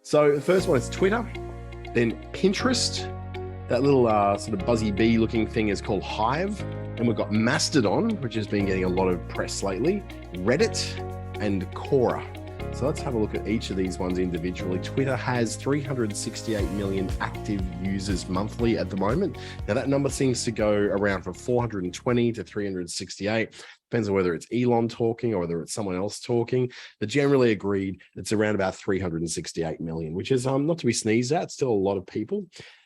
So the first one is Twitter, then Pinterest. That little sort of buzzy bee looking thing is called Hive. And we've got Mastodon, which has been getting a lot of press lately, Reddit, and Quora. So let's have a look at each of these ones individually. Twitter has 368 million active users monthly at the moment. Now that number seems to go around from 420 to 368. Depends on whether it's Elon talking or whether it's someone else talking. But generally agreed, it's around about 368 million, which is not to be sneezed at. Still a lot of people.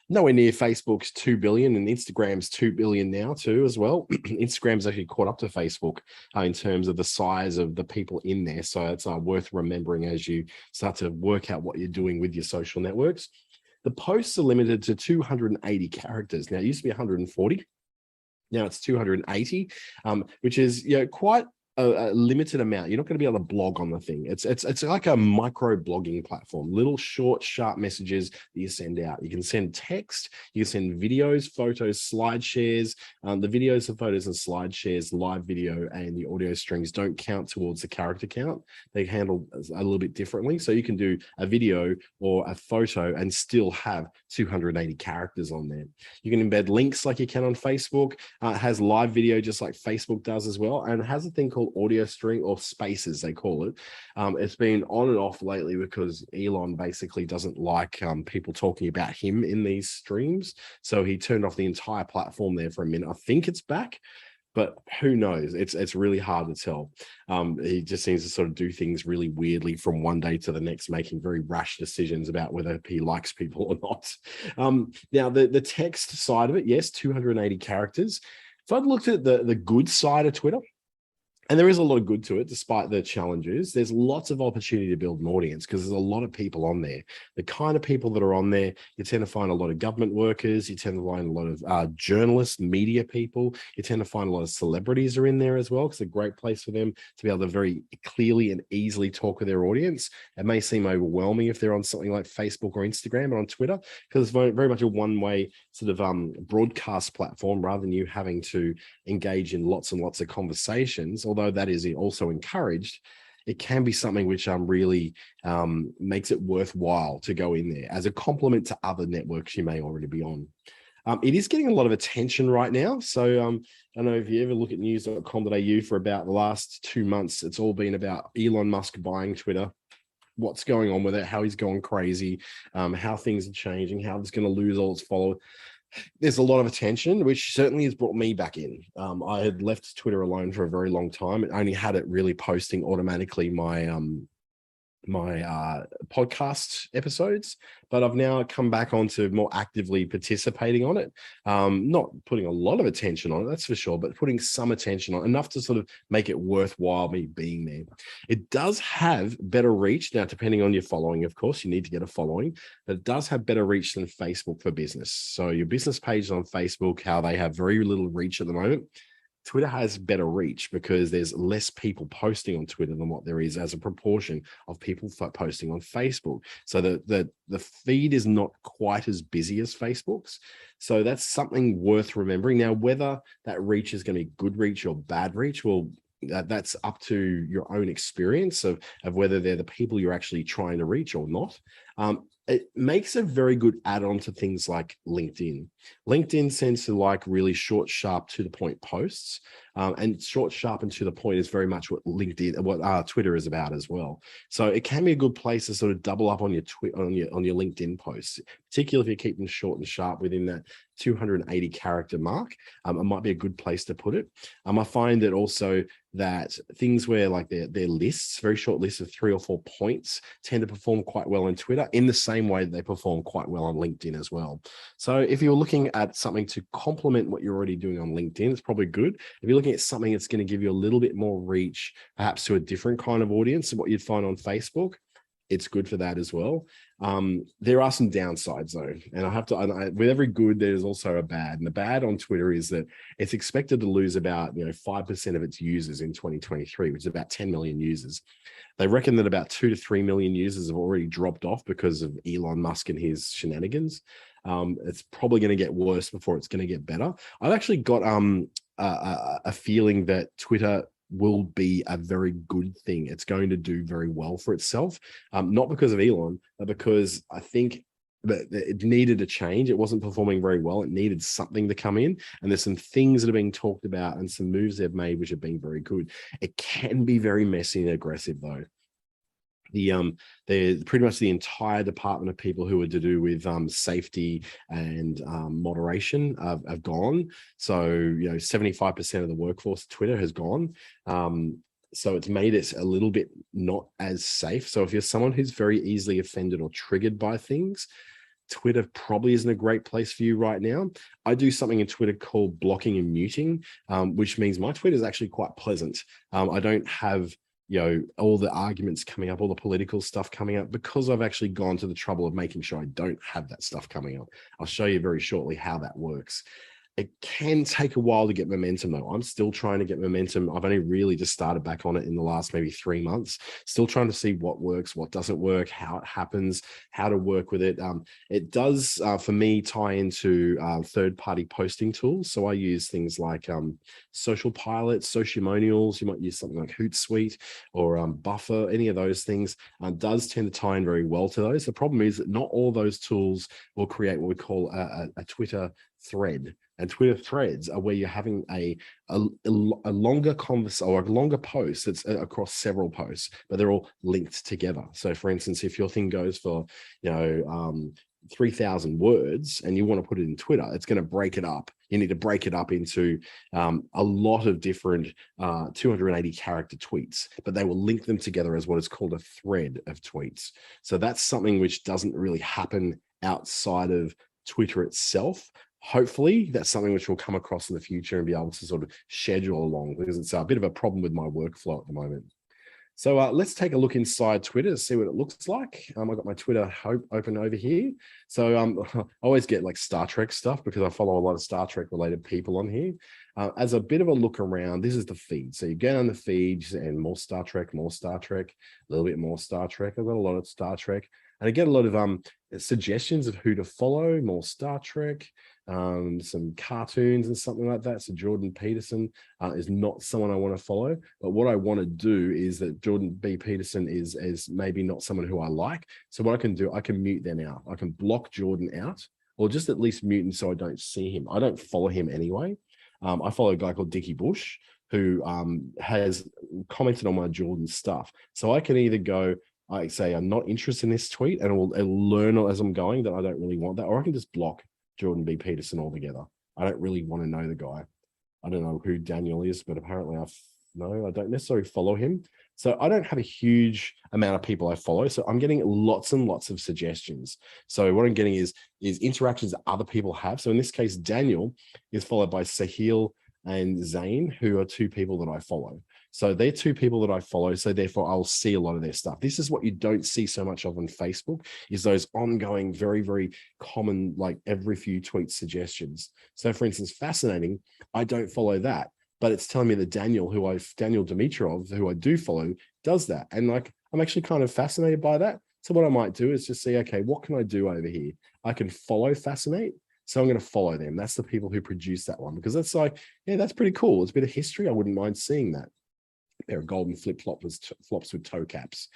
Nowhere near Facebook's 2 billion, and Instagram's 2 billion now too as well. Instagram's actually caught up to Facebook in terms of the size of the people in there. So it's worth remembering as you start to work out what you're doing with your social networks. The posts are limited to 280 characters. Now it used to be 140. Now it's 280, which is quite a limited amount. You're not going to be able to blog on the thing. It's like a micro blogging platform, little short, sharp messages that you send out. You can send text, you can send videos, photos, slide shares. The videos, the photos, and slide shares, live video, and the audio strings don't count towards the character count. They handle a little bit differently. So you can do a video or a photo and still have 280 characters on there. You can embed links like you can on Facebook. It has live video just like Facebook does as well, and it has a thing called audio string, or spaces they call it. It's been on and off lately because Elon basically doesn't like people talking about him in these streams, so he turned off the entire platform there for a minute. I think it's back, but who knows? It's really hard to tell. He just seems to sort of do things really weirdly from one day to the next, making very rash decisions about whether he likes people or not. Now the text side of it, yes, 280 characters. If I'd looked at the good side of Twitter, and there is a lot of good to it, despite the challenges. There's lots of opportunity to build an audience because there's a lot of people on there. The kind of people that are on there, you tend to find a lot of government workers. You tend to find a lot of journalists, media people. You tend to find a lot of celebrities are in there as well, because it's a great place for them to be able to very clearly and easily talk with their audience. It may seem overwhelming if they're on something like Facebook or Instagram or on Twitter, because it's very much a one-way sort of broadcast platform rather than you having to engage in lots and lots of conversations. Although that is also encouraged, it can be something which really makes it worthwhile to go in there as a complement to other networks you may already be on. It is getting a lot of attention right now. So I don't know if you ever look at news.com.au for about the last 2 months, it's all been about Elon Musk buying Twitter, what's going on with it, how he's going crazy, how things are changing, how it's going to lose all its followers. There's a lot of attention, which certainly has brought me back in. I had left Twitter alone for a very long time. It only had it really posting automatically my podcast episodes, but I've now come back onto more actively participating on it. Not putting a lot of attention on it, that's for sure, but putting some attention on it, enough to sort of make it worthwhile me being there. It does have better reach. Now, depending on your following, of course, you need to get a following, but it does have better reach than Facebook for business. So your business pages on Facebook, how they have very little reach at the moment, Twitter has better reach because there's less people posting on Twitter than what there is as a proportion of people posting on Facebook. So the feed is not quite as busy as Facebook's. So that's something worth remembering. Now, whether that reach is going to be good reach or bad reach, well, that's up to your own experience of whether they're the people you're actually trying to reach or not. It makes a very good add-on to things like LinkedIn. LinkedIn tends to like really short, sharp, to the point posts, and short, sharp, and to the point is very much what Twitter is about as well. So it can be a good place to sort of double up on your LinkedIn posts, particularly if you keep them short and sharp within that 280 character mark. It might be a good place to put it. I find that also that things where like their lists, very short lists of 3 or 4 points, tend to perform quite well on Twitter in the same way that they perform quite well on LinkedIn as well. So if you're looking at something to complement what you're already doing on LinkedIn, it's probably good. If you're looking at something that's going to give you a little bit more reach, perhaps to a different kind of audience than what you'd find on Facebook, it's good for that as well. There are some downsides though, and with every good, there's also a bad. And the bad on Twitter is that it's expected to lose about 5% of its users in 2023, which is about 10 million users. They reckon that about 2 to 3 million users have already dropped off because of Elon Musk and his shenanigans. It's probably going to get worse before it's going to get better. I've actually got a feeling that Twitter will be a very good thing. It's going to do very well for itself, not because of Elon, but because I think that it needed a change. It wasn't performing very well. It needed something to come in. And there's some things that are being talked about and some moves they've made, which have been very good. It can be very messy and aggressive though. They're pretty much the entire department of people who are to do with safety and moderation have gone. So, 75% of the workforce of Twitter has gone. So it's made it a little bit not as safe. So if you're someone who's very easily offended or triggered by things, Twitter probably isn't a great place for you right now. I do something in Twitter called blocking and muting, which means my Twitter is actually quite pleasant. I don't have all the arguments coming up, all the political stuff coming up, because I've actually gone to the trouble of making sure I don't have that stuff coming up. I'll show you very shortly how that works. It can take a while to get momentum though. I'm still trying to get momentum. I've only really just started back on it in the last maybe 3 months. Still trying to see what works, what doesn't work, how it happens, how to work with it. It does, for me, tie into third-party posting tools. So I use things like Social Pilot, Sociamonials. You might use something like Hootsuite or Buffer. Any of those things does tend to tie in very well to those. The problem is that not all those tools will create what we call a Twitter thread. And Twitter threads are where you're having a longer conversation or a longer post that's across several posts, but they're all linked together. So for instance, if your thing goes for, 3,000 words and you want to put it in Twitter, it's going to break it up. You need to break it up into a lot of different 280 character tweets, but they will link them together as what is called a thread of tweets. So that's something which doesn't really happen outside of Twitter itself. Hopefully that's something which we'll come across in the future and be able to sort of schedule along, because it's a bit of a problem with my workflow at the moment. So let's take a look inside Twitter to see what it looks like. I've got my Twitter open over here. So I always get like Star Trek stuff because I follow a lot of Star Trek related people on here. As a bit of a look around, this is the feed. So you get on the feed and more Star Trek, a little bit more Star Trek. I've got a lot of Star Trek. And I get a lot of suggestions of who to follow, more Star Trek, some cartoons and something like that. So Jordan Peterson is not someone I want to follow, but what I want to do is that Jordan B. Peterson is maybe not someone who I like. So what I can do, I can mute them out. I can block Jordan out, or just at least mute him so I don't see him. I don't follow him anyway. I follow a guy called Dickie Bush who has commented on my Jordan stuff. So I can either go, I say I'm not interested in this tweet, and it'll learn as I'm going that I don't really want that, or I can just block Jordan B. Peterson altogether. I don't really want to know the guy. I don't know who Daniel is, but apparently I don't necessarily follow him. So I don't have a huge amount of people I follow. So I'm getting lots and lots of suggestions. So what I'm getting is interactions that other people have. So in this case, Daniel is followed by Sahil and Zane, who are two people that I follow. So they're two people that I follow. So therefore I'll see a lot of their stuff. This is what you don't see so much of on Facebook, is those ongoing, very, very common, like every few tweets suggestions. So for instance, Fascinating, I don't follow that, but it's telling me that Daniel Dimitrov, who I do follow, does that. And like, I'm actually kind of fascinated by that. So what I might do is just see, okay, what can I do over here? I can follow Fascinate. So I'm going to follow them. That's the people who produce that one, because that's like, yeah, that's pretty cool. It's a bit of history. I wouldn't mind seeing that. Pair of golden flops with toe caps.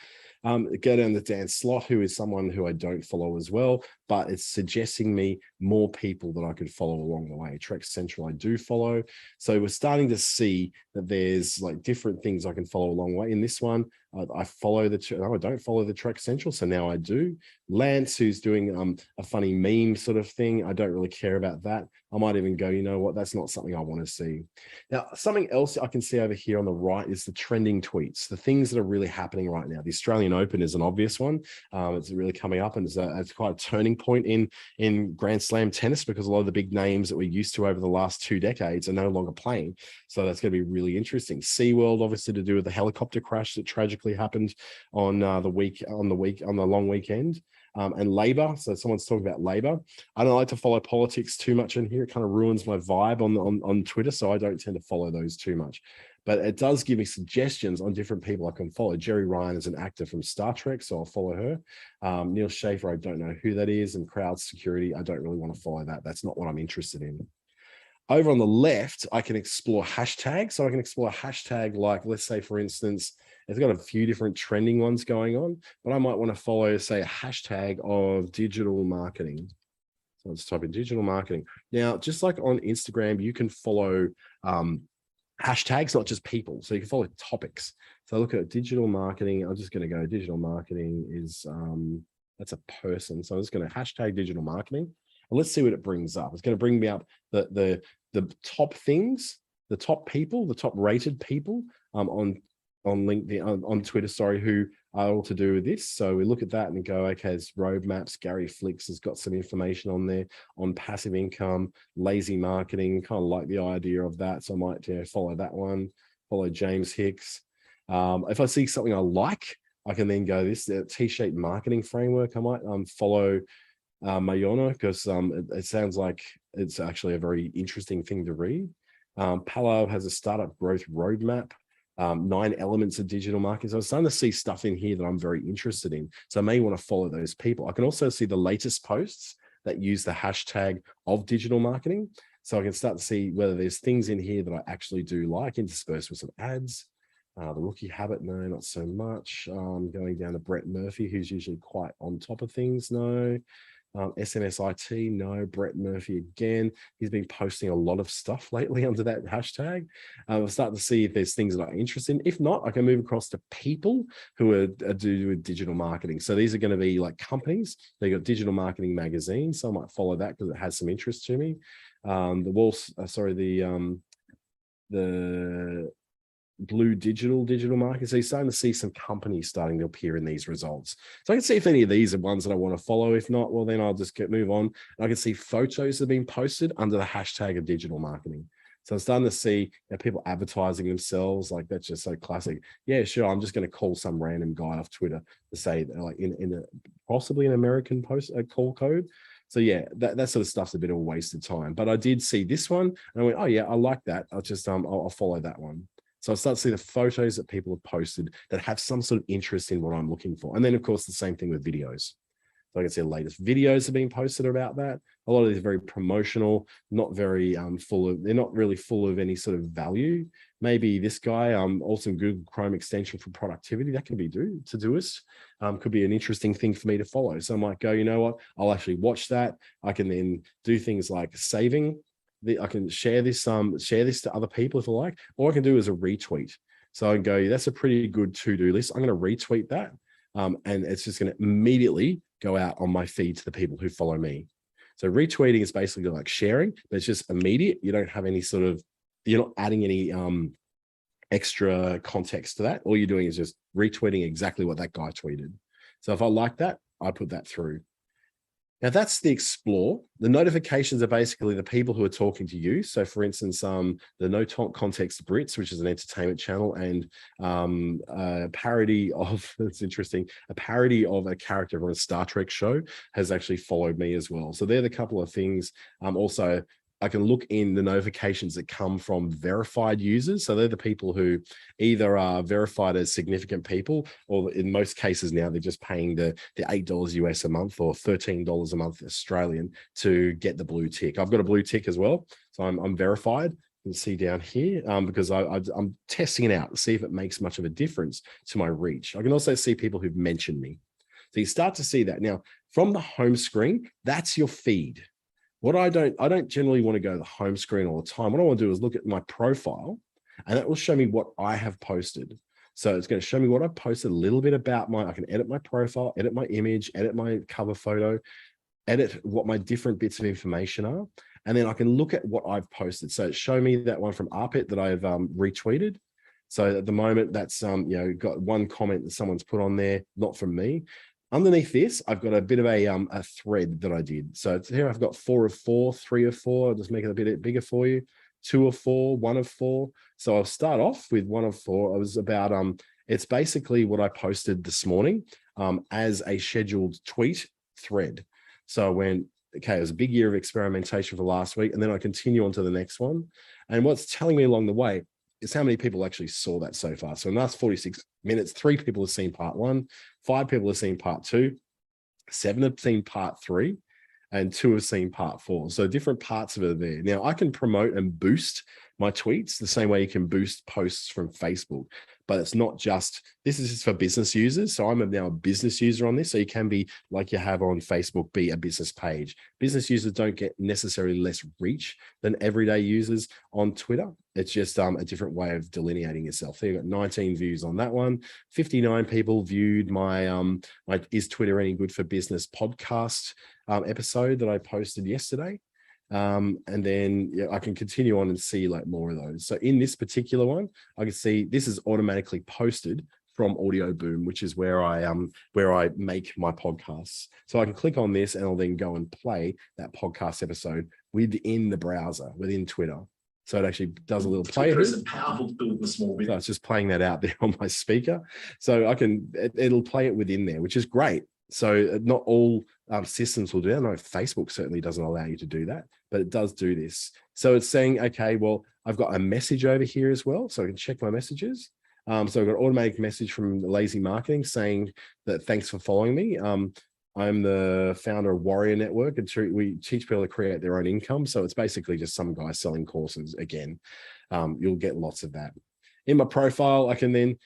Go down to Dan Slott, who is someone who I don't follow as well, but it's suggesting me more people that I could follow along the way. Trek Central I do follow. So we're starting to see that there's like different things I can follow along the way. In this one, I don't follow the Trek Central, so now I do. Lance, who's doing a funny meme sort of thing, I don't really care about that. I might even go, you know what, that's not something I want to see. Now, something else I can see over here on the right is the trending tweets, the things that are really happening right now. The Australian Open is an obvious one. It's really coming up, and it's quite a turning point in Grand Slam tennis, because a lot of the big names that we're used to over the last 2 decades are no longer playing. So that's going to be really interesting. SeaWorld, obviously, to do with the helicopter crash that tragically happened on the long weekend. And labor. So someone's talking about labor. I don't like to follow politics too much in here. It kind of ruins my vibe on Twitter. So I don't tend to follow those too much. But it does give me suggestions on different people I can follow. Jerry Ryan is an actor from Star Trek, so I'll follow her. Neil Schaefer, I don't know who that is. And Crowd Security, I don't really want to follow that. That's not what I'm interested in. Over on the left, I can explore hashtags. So I can explore a hashtag like, let's say, for instance, it's got a few different trending ones going on, but I might want to follow, say, a hashtag of digital marketing. So let's type in digital marketing. Now, just like on Instagram, you can follow hashtags, not just people. So you can follow topics. So look at digital marketing. I'm just going to go digital marketing is, that's a person. So I'm just going to hashtag digital marketing. And let's see what it brings up. It's going to bring me up the top things, the top people, the top rated people on LinkedIn, on Twitter, sorry, who are all to do with this. So we look at that and go, okay, it's roadmaps. Gary Flicks has got some information on there on passive income, lazy marketing, kind of like the idea of that. So I might follow that one, follow James Hicks. If I see something I like, I can then go this T-shaped marketing framework. I might follow Mayona, because it sounds like it's actually a very interesting thing to read. Palo has a startup growth roadmap, 9 elements of digital marketing. So I'm starting to see stuff in here that I'm very interested in. So I may want to follow those people. I can also see the latest posts that use the hashtag of digital marketing. So I can start to see whether there's things in here that I actually do like, interspersed with some ads. The rookie habit, no, not so much. Going down to Brett Murphy, who's usually quite on top of things, no. SMSIT, no. Brett Murphy again. He's been posting a lot of stuff lately under that hashtag. I'll start to see if there's things that I'm interested in. If not, I can move across to people who are do with digital marketing. So these are going to be like companies. They got Digital Marketing Magazine, so I might follow that because it has some interest to me. The Blue digital market. So you're starting to see some companies starting to appear in these results. So I can see if any of these are ones that I want to follow. If not, well, then I'll just move on. And I can see photos that have been posted under the hashtag of digital marketing. So I'm starting to see people advertising themselves. Like, that's just so classic. Yeah, sure. I'm just going to call some random guy off Twitter to say, like, in possibly an American call code. So yeah, that sort of stuff's a bit of a waste of time. But I did see this one and I went, oh yeah, I like that. I'll just I'll follow that one. So I start to see the photos that people have posted that have some sort of interest in what I'm looking for. And then, of course, the same thing with videos. So I can see the latest videos have been posted about that. A lot of these are very promotional, not very they're not really full of any sort of value. Maybe this guy, awesome Google Chrome extension for productivity, that can be Todoist. Could be an interesting thing for me to follow. So I might go, you know what, I'll actually watch that. I can then do things like saving. I can share this to other people if I like, or I can do as a retweet. So I can go, that's a pretty good to-do list. I'm going to retweet that. And it's just going to immediately go out on my feed to the people who follow me. So retweeting is basically like sharing, but it's just immediate. You don't have any you're not adding any extra context to that. All you're doing is just retweeting exactly what that guy tweeted. So if I like that, I put that through. Now that's the explore. The notifications are basically the people who are talking to you. So for instance, the No Context Brits, which is an entertainment channel, and a parody of, it's interesting, a parody of a character from a Star Trek show has actually followed me as well. So they're the couple of things. Also, I can look in the notifications that come from verified users. So they're the people who either are verified as significant people, or in most cases now they're just paying the $8 US a month or $13 a month Australian to get the blue tick. I've got a blue tick as well. So I'm verified. You can see down here because I'm testing it out to see if it makes much of a difference to my reach. I can also see people who've mentioned me. So you start to see that. Now, from the home screen, that's your feed. What I don't generally want to go to the home screen all the time. What I want to do is look at my profile, and that will show me what I have posted. So it's going to show me what I've posted, a little bit about I can edit my profile, edit my image, edit my cover photo, edit what my different bits of information are. And then I can look at what I've posted. So show me that one from Arpit that I've retweeted. So at the moment, that's got one comment that someone's put on there, not from me. Underneath this, I've got a bit of a thread that I did. So here I've got 4 of 4, 3 of 4. I'll just make it a bit bigger for you. 2 of 4, 1 of 4. So I'll start off with 1 of 4. It was about, it's basically what I posted this morning as a scheduled tweet thread. So I went, okay, it was a big year of experimentation for last week. And then I continue on to the next one. And what's telling me along the way is how many people actually saw that so far. So in the last 46 minutes, 3 people have seen part 1, 5 people have seen part 2, 7 have seen part 3, and 2 have seen part 4. So different parts of it are there. Now I can promote and boost my tweets the same way you can boost posts from Facebook, but it's not just, this is just for business users. So I'm now a business user on this. So you can be like you have on Facebook, be a business page. Business users don't get necessarily less reach than everyday users on Twitter. It's just a different way of delineating yourself. So you've got 19 views on that one. 59 people viewed my Is Twitter Any Good for Business podcast episode that I posted yesterday. And then I can continue on and see like more of those. So in this particular one, I can see this is automatically posted from Audio Boom, which is where I make my podcasts. So I can click on this and I'll then go and play that podcast episode within the browser, within Twitter. So it actually does a little play. Twitter is a powerful tool for small business. So it's just playing that out there on my speaker. So I can, it'll play it within there, which is great. So not all systems will do that. I know Facebook certainly doesn't allow you to do that, but it does do this. So it's saying, okay, well, I've got a message over here as well. So I can check my messages. So I've got an automatic message from Lazy Marketing saying that thanks for following me. I'm the founder of Warrior Network, and we teach people to create their own income. So it's basically just some guy selling courses again. You'll get lots of that. In my profile, I can then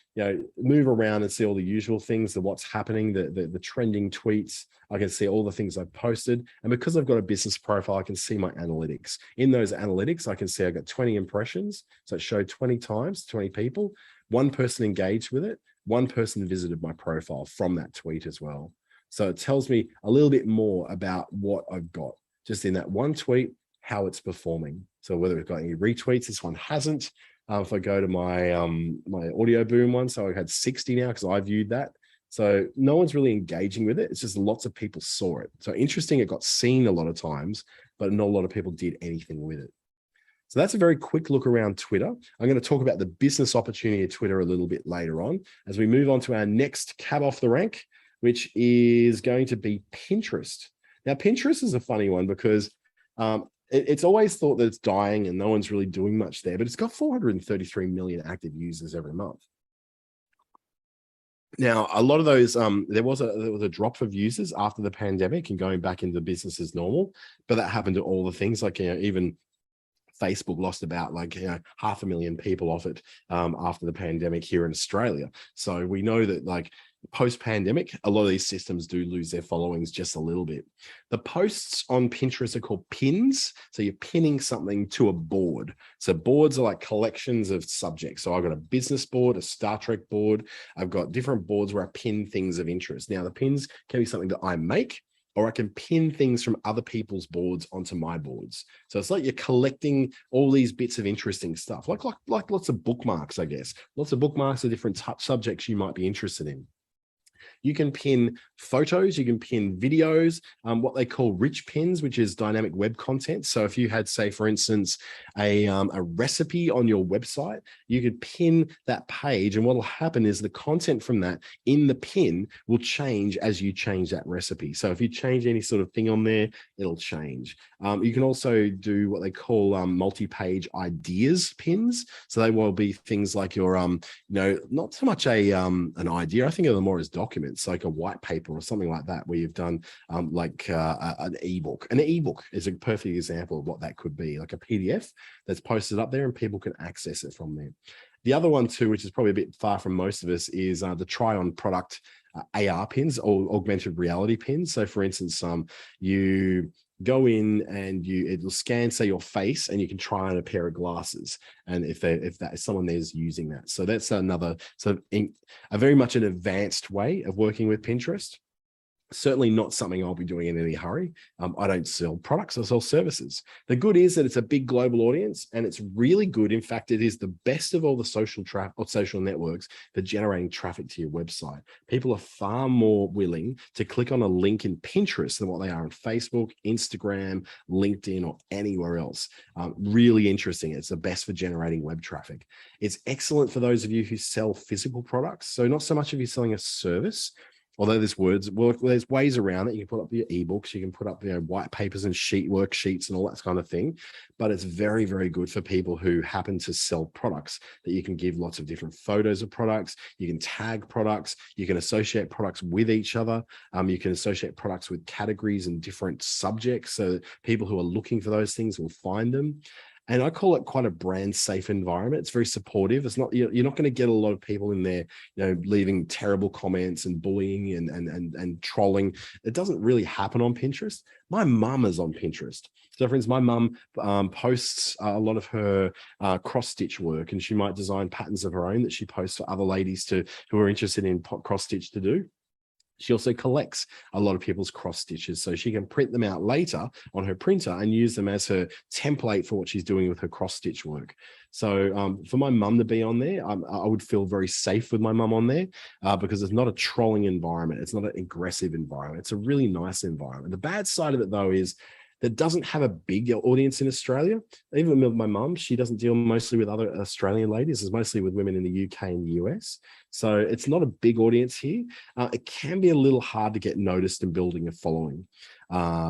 move around and see all the usual things, what's happening, the trending tweets. I can see all the things I've posted. And because I've got a business profile, I can see my analytics. In those analytics, I can see I've got 20 impressions. So it showed 20 times, 20 people. One person engaged with it. One person visited my profile from that tweet as well. So it tells me a little bit more about what I've got just in that one tweet, how it's performing. So whether it's got any retweets, this one hasn't. If I go to my Audio Boom one, so I had 60 now because I viewed that. So no one's really engaging with it. It's just lots of people saw it. So interesting, it got seen a lot of times, but not a lot of people did anything with it. So that's a very quick look around Twitter. I'm going to talk about the business opportunity of Twitter a little bit later on as we move on to our next cab off the rank, which is going to be Pinterest. Now, Pinterest is a funny one because it's always thought that it's dying and no one's really doing much there, but it's got 433 million active users every month. Now, a lot of those, there was a drop of users after the pandemic and going back into business as normal, but that happened to all the things like, even Facebook lost about 500,000 people off it after the pandemic here in Australia. So we know that post-pandemic, a lot of these systems do lose their followings just a little bit. The posts on Pinterest are called pins. So you're pinning something to a board. So boards are like collections of subjects. So I've got a business board, a Star Trek board. I've got different boards where I pin things of interest. Now the pins can be something that I make, or I can pin things from other people's boards onto my boards. So it's like you're collecting all these bits of interesting stuff, like lots of bookmarks, I guess. Lots of bookmarks of different subjects you might be interested in. You can pin photos, you can pin videos, what they call rich pins, which is dynamic web content. So if you had, say, for instance, a recipe on your website, you could pin that page, and what will happen is the content from that in the pin will change as you change that recipe. So if you change any sort of thing on there, it'll change. You can also do what they call multi-page ideas pins. So they will be things like your, not so much an idea. I think of them more as documents, like a white paper or something like that, where you've done an ebook. An ebook is a perfect example of what that could be, like a PDF that's posted up there and people can access it from there. The other one too, which is probably a bit far from most of us, is the try on product AR pins, or augmented reality pins. So for instance, you go in and it'll scan, say, your face, and you can try on a pair of glasses. And if someone there's using that. So that's another sort of a very much an advanced way of working with Pinterest. Certainly not something I'll be doing in any hurry. I don't sell products, I sell services. The good is that it's a big global audience, and it's really good. In fact, it is the best of all the social networks for generating traffic to your website. People are far more willing to click on a link in Pinterest than what they are on Facebook, Instagram, LinkedIn, or anywhere else. Really interesting. It's the best for generating web traffic. It's excellent for those of you who sell physical products. So not so much if you're selling a service, although there's there's ways around it. You can put up your ebooks, you can put up white papers and worksheets and all that kind of thing. But it's very, very good for people who happen to sell products, that you can give lots of different photos of products. You can tag products. You can associate products with each other. You can associate products with categories and different subjects, so that people who are looking for those things will find them. And I call it quite a brand safe environment. It's very supportive. It's not, you're not going to get a lot of people in there, leaving terrible comments and bullying and trolling. It doesn't really happen on Pinterest. My mum is on Pinterest. So for instance, my mum posts a lot of her cross-stitch work, and she might design patterns of her own that she posts for other ladies who are interested in cross-stitch to do. She also collects a lot of people's cross stitches, so she can print them out later on her printer and use them as her template for what she's doing with her cross stitch work. So for my mum to be on there, I would feel very safe with my mum on there because it's not a trolling environment. It's not an aggressive environment. It's a really nice environment. The bad side of it, though, is that doesn't have a big audience in Australia. Even with my mum, she doesn't deal mostly with other Australian ladies. It's mostly with women in the UK and the US. So it's not a big audience here. It can be a little hard to get noticed and building a following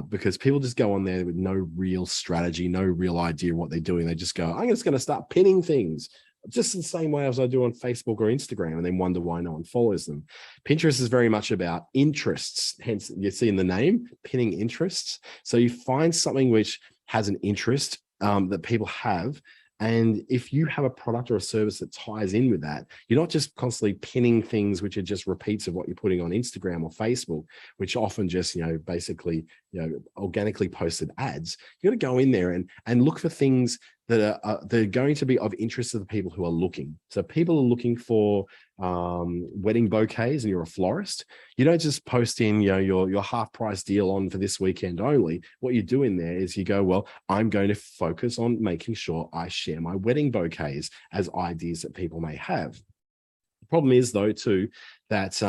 because people just go on there with no real strategy, no real idea what they're doing. They just go, I'm just going to start pinning things, just the same way as I do on Facebook or Instagram, and then wonder why no one follows them. Pinterest is very much about interests. Hence, you see in the name, pinning interests. So you find something which has an interest that people have. And if you have a product or a service that ties in with that, you're not just constantly pinning things which are just repeats of what you're putting on Instagram or Facebook, which often just, basically, organically posted ads. You got to go in there and look for things that are going to be of interest to the people who are looking. So people are looking for wedding bouquets, and you're a florist. You don't just post in your half price deal on for this weekend only. What you do in there is you go, well, I'm going to focus on making sure I share my wedding bouquets as ideas that people may have. The problem is, though, too, that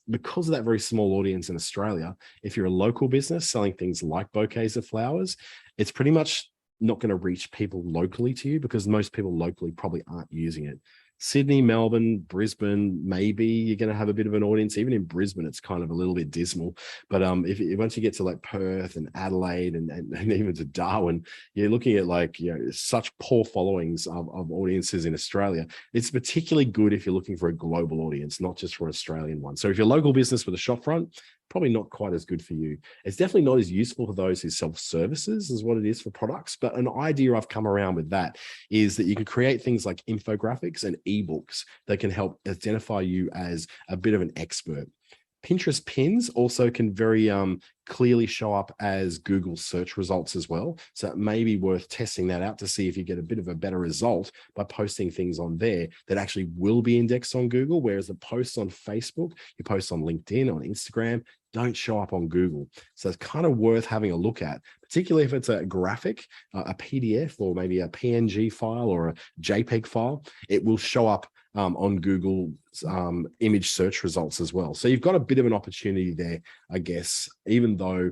because of that very small audience in Australia, if you're a local business selling things like bouquets of flowers, it's pretty much not going to reach people locally to you, because most people locally probably aren't using it. Sydney, Melbourne, Brisbane, maybe you're going to have a bit of an audience. Even in Brisbane, it's kind of a little bit dismal. But once you get to like Perth and Adelaide and even to Darwin, you're looking at such poor followings of audiences in Australia. It's particularly good if you're looking for a global audience, not just for an Australian one. So if you're a local business with a shop front, probably not quite as good for you. It's definitely not as useful for those who sell services as what it is for products. But an idea I've come around with that is that you can create things like infographics and ebooks that can help identify you as a bit of an expert. Pinterest pins also can very clearly show up as Google search results as well. So it may be worth testing that out to see if you get a bit of a better result by posting things on there that actually will be indexed on Google, whereas the posts on Facebook, you post on LinkedIn, on Instagram, don't show up on Google. So it's kind of worth having a look at, particularly if it's a graphic, a PDF, or maybe a PNG file or a JPEG file. It will show up on Google image search results as well. So you've got a bit of an opportunity there, I guess, even though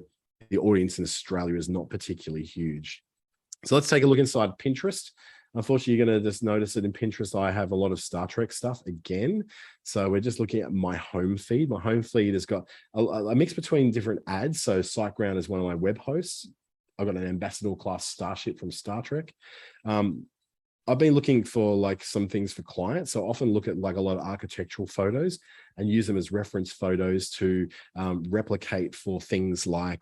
the audience in Australia is not particularly huge. So let's take a look inside Pinterest. Unfortunately, you're going to just notice that in Pinterest, I have a lot of Star Trek stuff again. So we're just looking at my home feed. My home feed has got a mix between different ads. So SiteGround is one of my web hosts. I've got an ambassador class starship from Star Trek. I've been looking for some things for clients. So I often look at a lot of architectural photos and use them as reference photos to replicate for things like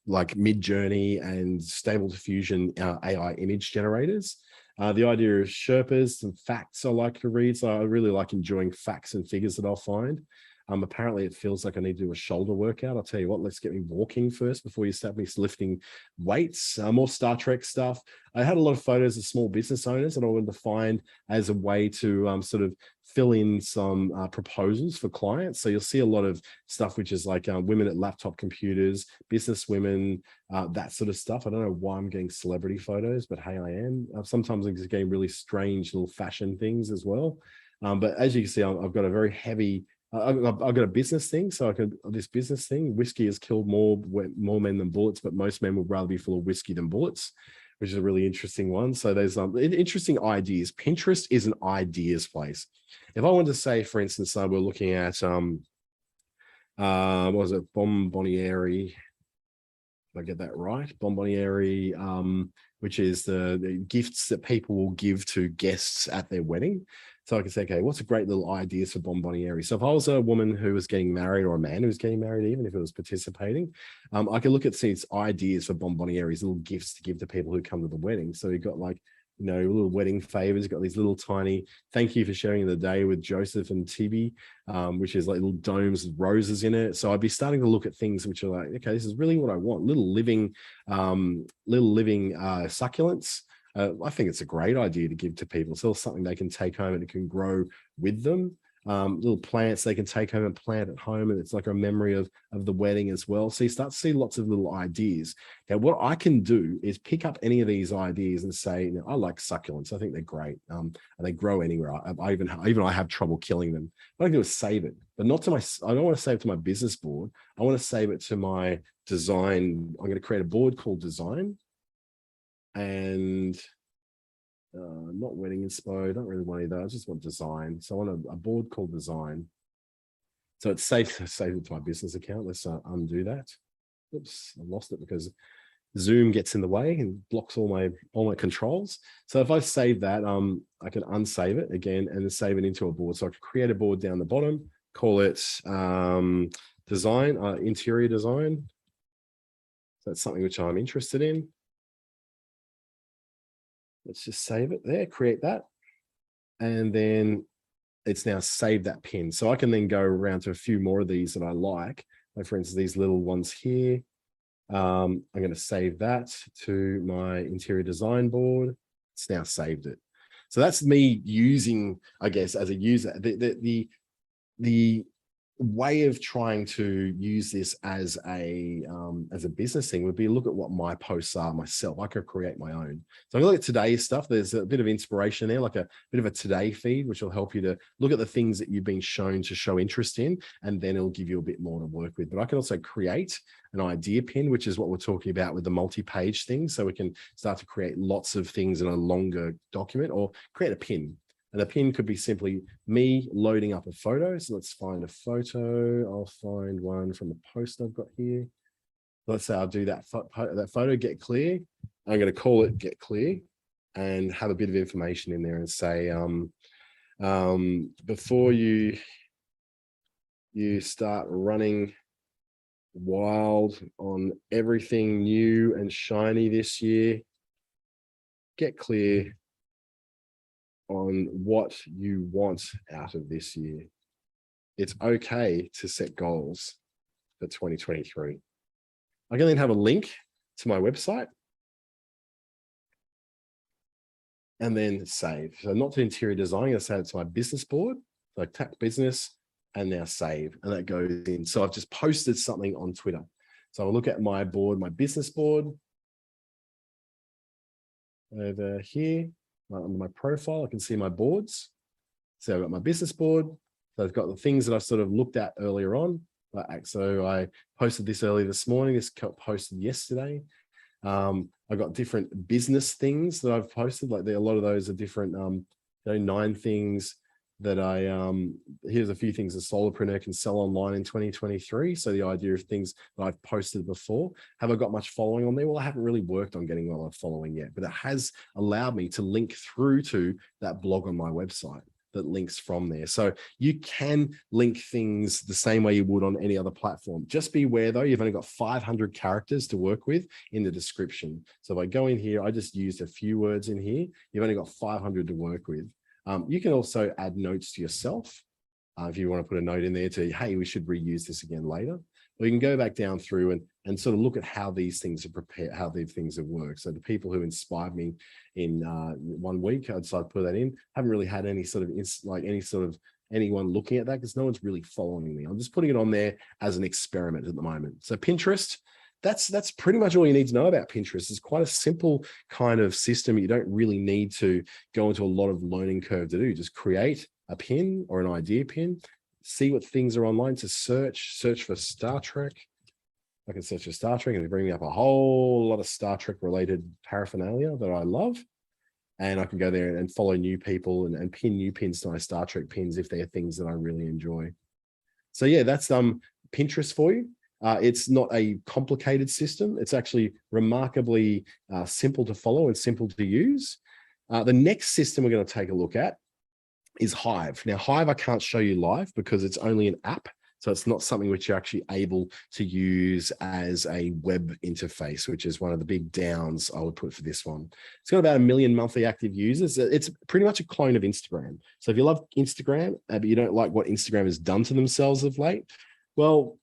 Midjourney and Stable Diffusion AI image generators. The idea of Sherpas, some facts I like to read. So I really like enjoying facts and figures that I'll find. Apparently it feels like I need to do a shoulder workout. I'll tell you what, let's get me walking first before you start me lifting weights. More Star Trek stuff. I had a lot of photos of small business owners that I wanted to find as a way to sort of fill in some proposals for clients. So you'll see a lot of stuff, which is like women at laptop computers, business women, that sort of stuff. I don't know why I'm getting celebrity photos, but hey, I am. Sometimes I'm just getting really strange little fashion things as well. But as you can see, I've got a very heavy, I've got a business thing. So this business thing, whiskey has killed more men than bullets, but most men would rather be full of whiskey than bullets, which is a really interesting one. So there's interesting ideas. Pinterest is an ideas place. If I wanted to say, for instance, we're looking at What was it? Bomboniere. If I get that right, Bomboniere, which is the gifts that people will give to guests at their wedding. So I can say, okay, what's a great little idea for Bomboniere? So if I was a woman who was getting married or a man who was getting married, even if it was participating, I could look at these ideas for Bombonieres, little gifts to give to people who come to the wedding. So you've got like, little wedding favors. You've got these little tiny thank you for sharing the day with Joseph and Tibby, which is like little domes with roses in it. So I'd be starting to look at things which are like, okay, this is really what I want. Little living succulents. I think it's a great idea to give to people. So it's something they can take home and it can grow with them. Little plants they can take home and plant at home, and it's like a memory of the wedding as well. So you start to see lots of little ideas. Now, what I can do is pick up any of these ideas and say, I like succulents. I think they're great, and they grow anywhere. I even have trouble killing them. What I can do is save it, but not to my. I don't want to save it to my business board. I want to save it to my design. I'm going to create a board called Design, and not wedding inspo. I don't really want either. I just want design. So I want a board called Design. So it's saved it to my business account. Let's undo that. Oops, I lost it because Zoom gets in the way and blocks all my controls. So if I save that, I can unsave it again and then save it into a board. So I can create a board down the bottom, call it design, interior design. So that's something which I'm interested in. Let's just save it there, create that. And then it's now saved that pin. So I can then go around to a few more of these that I like for instance, these little ones here. I'm going to save that to my interior design board. It's now saved it. So that's me using, I guess, as a user, the way of trying to use this as a business thing would be look at what my posts are myself. I could create my own. So I'm going to look at today's stuff. There's a bit of inspiration there, like a bit of a today feed, which will help you to look at the things that you've been shown to show interest in, and then it'll give you a bit more to work with. But I can also create an idea pin, which is what we're talking about with the multi-page thing. So we can start to create lots of things in a longer document, or create a pin. And a pin could be simply me loading up a photo. So let's find a photo. I'll find one from the post I've got here. Let's say I'll do that photo, get clear. I'm going to call it get clear and have a bit of information in there and say, before you start running wild on everything new and shiny this year, get clear on what you want out of this year. It's okay to set goals for 2023. I can then have a link to my website and then save. So not to interior design, I'm going to save it to my business board. So I tap business and now save, and that goes in. So I've just posted something on Twitter. So I'll look at my board, my business board over here. Under my profile, I can see my boards. So I've got my business board. So I've got the things that I've sort of looked at earlier on. So I posted this early this morning. This got posted yesterday. I've got different business things that I've posted. Like a lot of those are different, 9 things that here's a few things a solopreneur can sell online in 2023. So the idea of things that I've posted before. Have I got much following on there? Well, I haven't really worked on getting a lot of following yet, but it has allowed me to link through to that blog on my website that links from there. So you can link things the same way you would on any other platform. Just be aware though, you've only got 500 characters to work with in the description. So if I go in here, I just used a few words in here. You've only got 500 to work with. You can also add notes to yourself if you want to put a note in there to, hey, we should reuse this again later. Or you can go back down through and sort of look at how these things are prepared, how these things have worked. So the people who inspired me in 1 week, I'd decided to put that in. Haven't really had any sort of anyone looking at that because no one's really following me. I'm just putting it on there as an experiment at the moment. So Pinterest, that's pretty much all you need to know about Pinterest. It's quite a simple kind of system. You don't really need to go into a lot of learning curve to do. Just create a pin or an idea pin, see what things are online to search for Star Trek. I can search for Star Trek and bring me up a whole lot of Star Trek related paraphernalia that I love. And I can go there and follow new people and pin new pins to my Star Trek pins if they're things that I really enjoy. So yeah, that's Pinterest for you. It's not a complicated system. It's actually remarkably simple to follow and simple to use. The next system we're going to take a look at is Hive. Now, Hive I can't show you live because it's only an app. So it's not something which you're actually able to use as a web interface, which is one of the big downs I would put for this one. It's got about 1 million monthly active users. It's pretty much a clone of Instagram. So if you love Instagram, but you don't like what Instagram has done to themselves of late, well,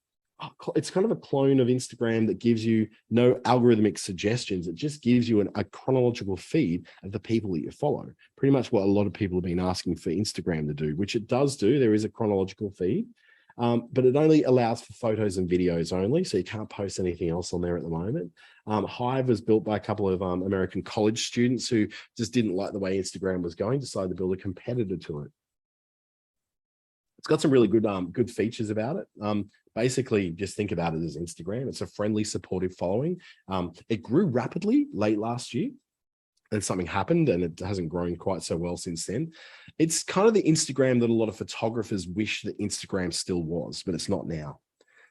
it's kind of a clone of Instagram that gives you no algorithmic suggestions. It just gives you a chronological feed of the people that you follow. Pretty much what a lot of people have been asking for Instagram to do, which it does do. There is a chronological feed. But it only allows for photos and videos only, so you can't post anything else on there at the moment. Hive was built by a couple of American college students who just didn't like the way Instagram was going, decided to build a competitor to it. It's got some really good features about it. Basically, just think about it as Instagram. It's a friendly, supportive following. It grew rapidly late last year. And something happened and it hasn't grown quite so well since then. It's kind of the Instagram that a lot of photographers wish that Instagram still was, but it's not now.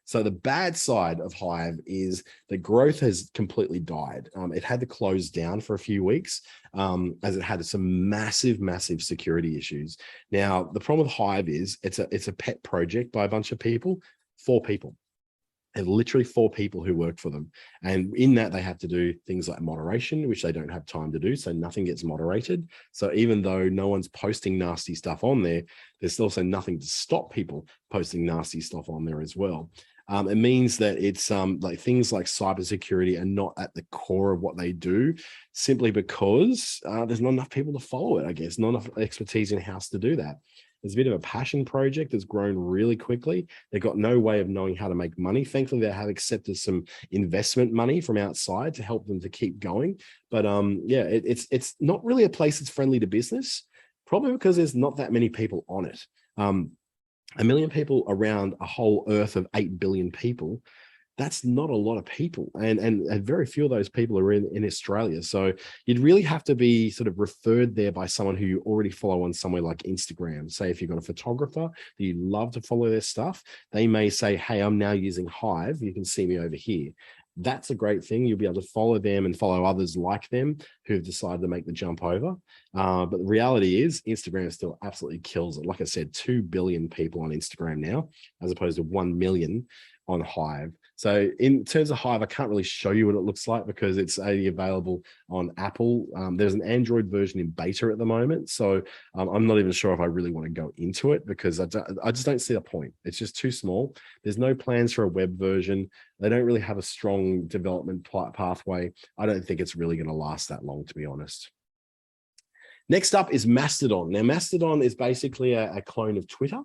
So the bad side of Hive is the growth has completely died. It had to close down for a few weeks as it had some massive security issues. Now, the problem with Hive is it's a pet project by a bunch of people, 4 people. And literally 4 people who work for them. And in that, they have to do things like moderation, which they don't have time to do. So nothing gets moderated. So even though no one's posting nasty stuff on there, there's also nothing to stop people posting nasty stuff on there as well. It means that it's like things like cybersecurity are not at the core of what they do, simply because there's not enough people to follow it, I guess, not enough expertise in-house to do that. It's a bit of a passion project that's grown really quickly. They've got no way of knowing how to make money. Thankfully, they have accepted some investment money from outside to help them to keep going. But yeah, it's not really a place that's friendly to business, probably because there's not that many people on it. 1 million people around a whole earth of 8 billion people. That's not a lot of people. And very few of those people are in Australia. So you'd really have to be sort of referred there by someone who you already follow on somewhere like Instagram. Say if you've got a photographer that you love to follow their stuff, they may say, hey, I'm now using Hive. You can see me over here. That's a great thing. You'll be able to follow them and follow others like them who've decided to make the jump over. But the reality is Instagram still absolutely kills it. Like I said, 2 billion people on Instagram now, as opposed to 1 million on Hive. So in terms of Hive, I can't really show you what it looks like because it's only available on Apple. There's an Android version in beta at the moment. So I'm not even sure if I really want to go into it because I just don't see the point. It's just too small. There's no plans for a web version. They don't really have a strong development pathway. I don't think it's really going to last that long, to be honest. Next up is Mastodon. Now, Mastodon is basically a clone of Twitter.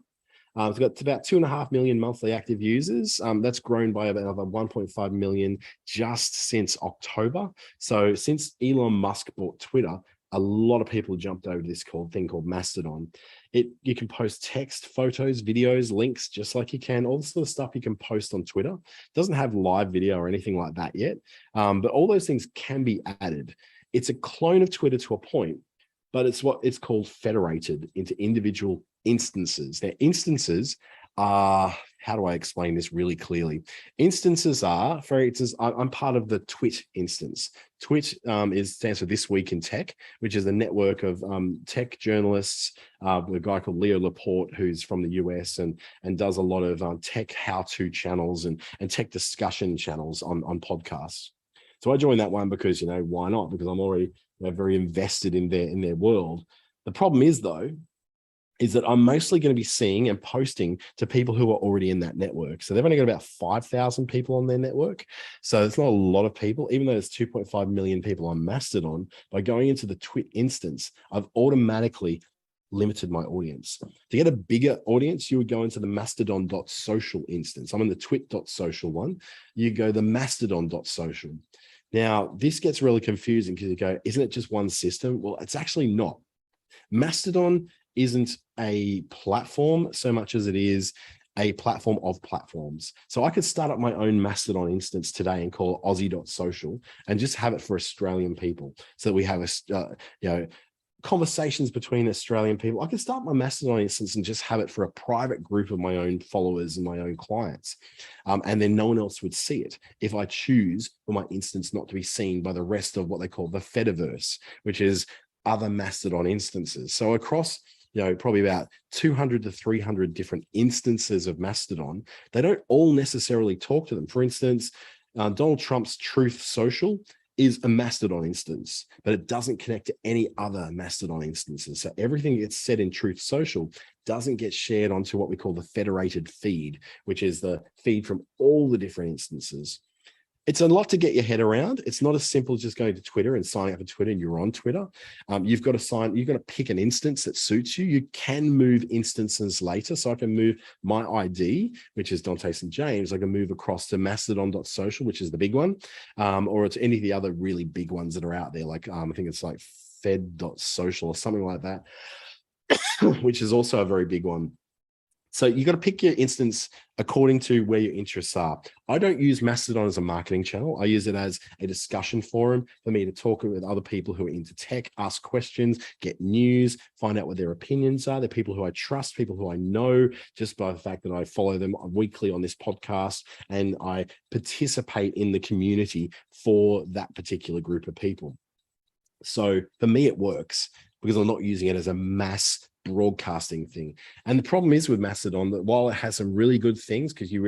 It's got about 2.5 million monthly active users. That's grown by about another 1.5 million just since October. So since Elon Musk bought Twitter, a lot of people jumped over this thing called Mastodon. You can post text, photos, videos, links, just like you can. All the sort of stuff you can post on Twitter. It doesn't have live video or anything like that yet, but all those things can be added. It's a clone of Twitter to a point, but it's what it's called federated into individual instances. Now, instances are, how do I explain this really clearly? Instances are, for instance, I'm part of the Twit instance. Twit stands for This Week in Tech, which is a network of tech journalists, a guy called Leo Laporte, who's from the US and does a lot of tech how-to channels and tech discussion channels on podcasts. So I joined that one because, why not? Because I'm already very invested in their world. The problem is, though, is that I'm mostly going to be seeing and posting to people who are already in that network. So they've only got about 5,000 people on their network. So it's not a lot of people, even though there's 2.5 million people on Mastodon. By going into the Twit instance, I've automatically limited my audience. To get a bigger audience, you would go into the mastodon.social instance. I'm in the twit.social one. You go the mastodon.social. Now, this gets really confusing because you go, isn't it just one system? Well, it's actually not. Mastodon isn't a platform so much as it is a platform of platforms. So I could start up my own Mastodon instance today and call it Aussie.social and just have it for Australian people. So that we have conversations between Australian people. I can start my Mastodon instance and just have it for a private group of my own followers and my own clients. And then no one else would see it if I choose for my instance not to be seen by the rest of what they call the Fediverse, which is other Mastodon instances. So across, probably about 200 to 300 different instances of Mastodon, they don't all necessarily talk to them. For instance, Donald Trump's Truth Social is a Mastodon instance, but it doesn't connect to any other Mastodon instances. So everything gets said in Truth Social doesn't get shared onto what we call the federated feed, which is the feed from all the different instances. It's a lot to get your head around. It's not as simple as just going to Twitter and signing up for Twitter and you're on Twitter. You've got to pick an instance that suits you. You can move instances later. So I can move my ID, which is Dante St. James. I can move across to mastodon.social, which is the big one, or to any of the other really big ones that are out there. Like I think it's like fed.social or something like that, which is also a very big one. So you got to pick your instance according to where your interests are. I don't use Mastodon as a marketing channel. I use it as a discussion forum for me to talk with other people who are into tech, ask questions, get news, find out what their opinions are. They're people who I trust, people who I know just by the fact that I follow them weekly on this podcast and I participate in the community for that particular group of people. So for me, it works because I'm not using it as a mass broadcasting thing. And the problem is with Mastodon that while it has some really good things, because you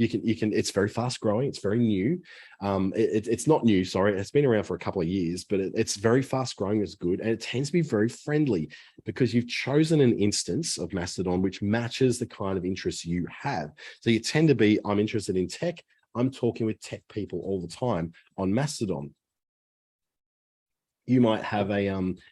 can, it's very fast growing, it's very new. It's not new, sorry, it's been around for a couple of years, but it's very fast growing, it's good, and it tends to be very friendly because you've chosen an instance of Mastodon which matches the kind of interests you have. So you tend to be, I'm interested in tech, I'm talking with tech people all the time on Mastodon. You might have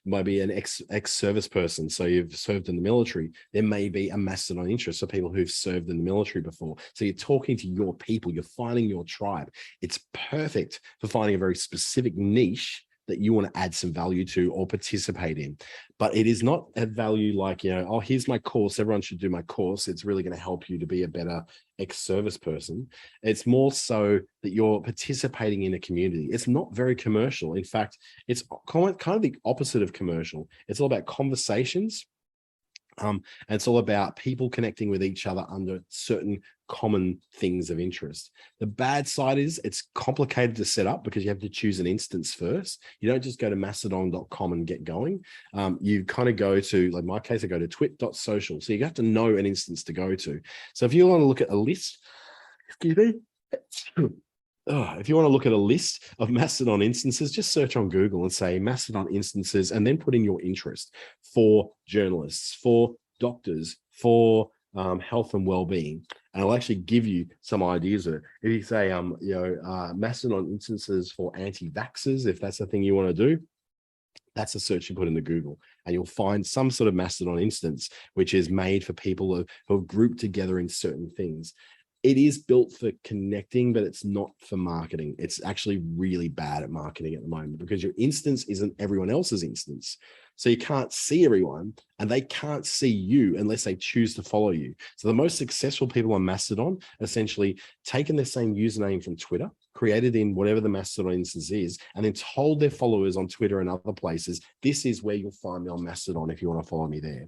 might be an ex-service person. So you've served in the military. There may be a Mastodon interest. So people who've served in the military before. So you're talking to your people, you're finding your tribe. It's perfect for finding a very specific niche that you want to add some value to or participate in. But it is not add value like, oh, here's my course, everyone should do my course. It's really going to help you to be a better ex-service person. It's more so that you're participating in a community. It's not very commercial. In fact, it's kind of the opposite of commercial. It's all about conversations. And it's all about people connecting with each other under certain common things of interest. The bad side is it's complicated to set up because you have to choose an instance first. You don't just go to mastodon.com and get going. You kind of go to, like in my case, I go to twit.social. So you have to know an instance to go to. So if you want to look at a list, excuse me, if you want to look at a list of Mastodon instances, just search on Google and say Mastodon instances and then put in your interest for journalists, for doctors, for health and well-being. And I'll actually give you some ideas of it. If you say, Mastodon instances for anti-vaxxers, if that's the thing you want to do, that's a search you put into Google, and you'll find some sort of Mastodon instance, which is made for people who have grouped together in certain things. It is built for connecting, but it's not for marketing. It's actually really bad at marketing at the moment because your instance isn't everyone else's instance. So you can't see everyone and they can't see you unless they choose to follow you. So the most successful people on Mastodon essentially taken the same username from Twitter, created in whatever the Mastodon instance is, and then told their followers on Twitter and other places, this is where you'll find me on Mastodon if you want to follow me there.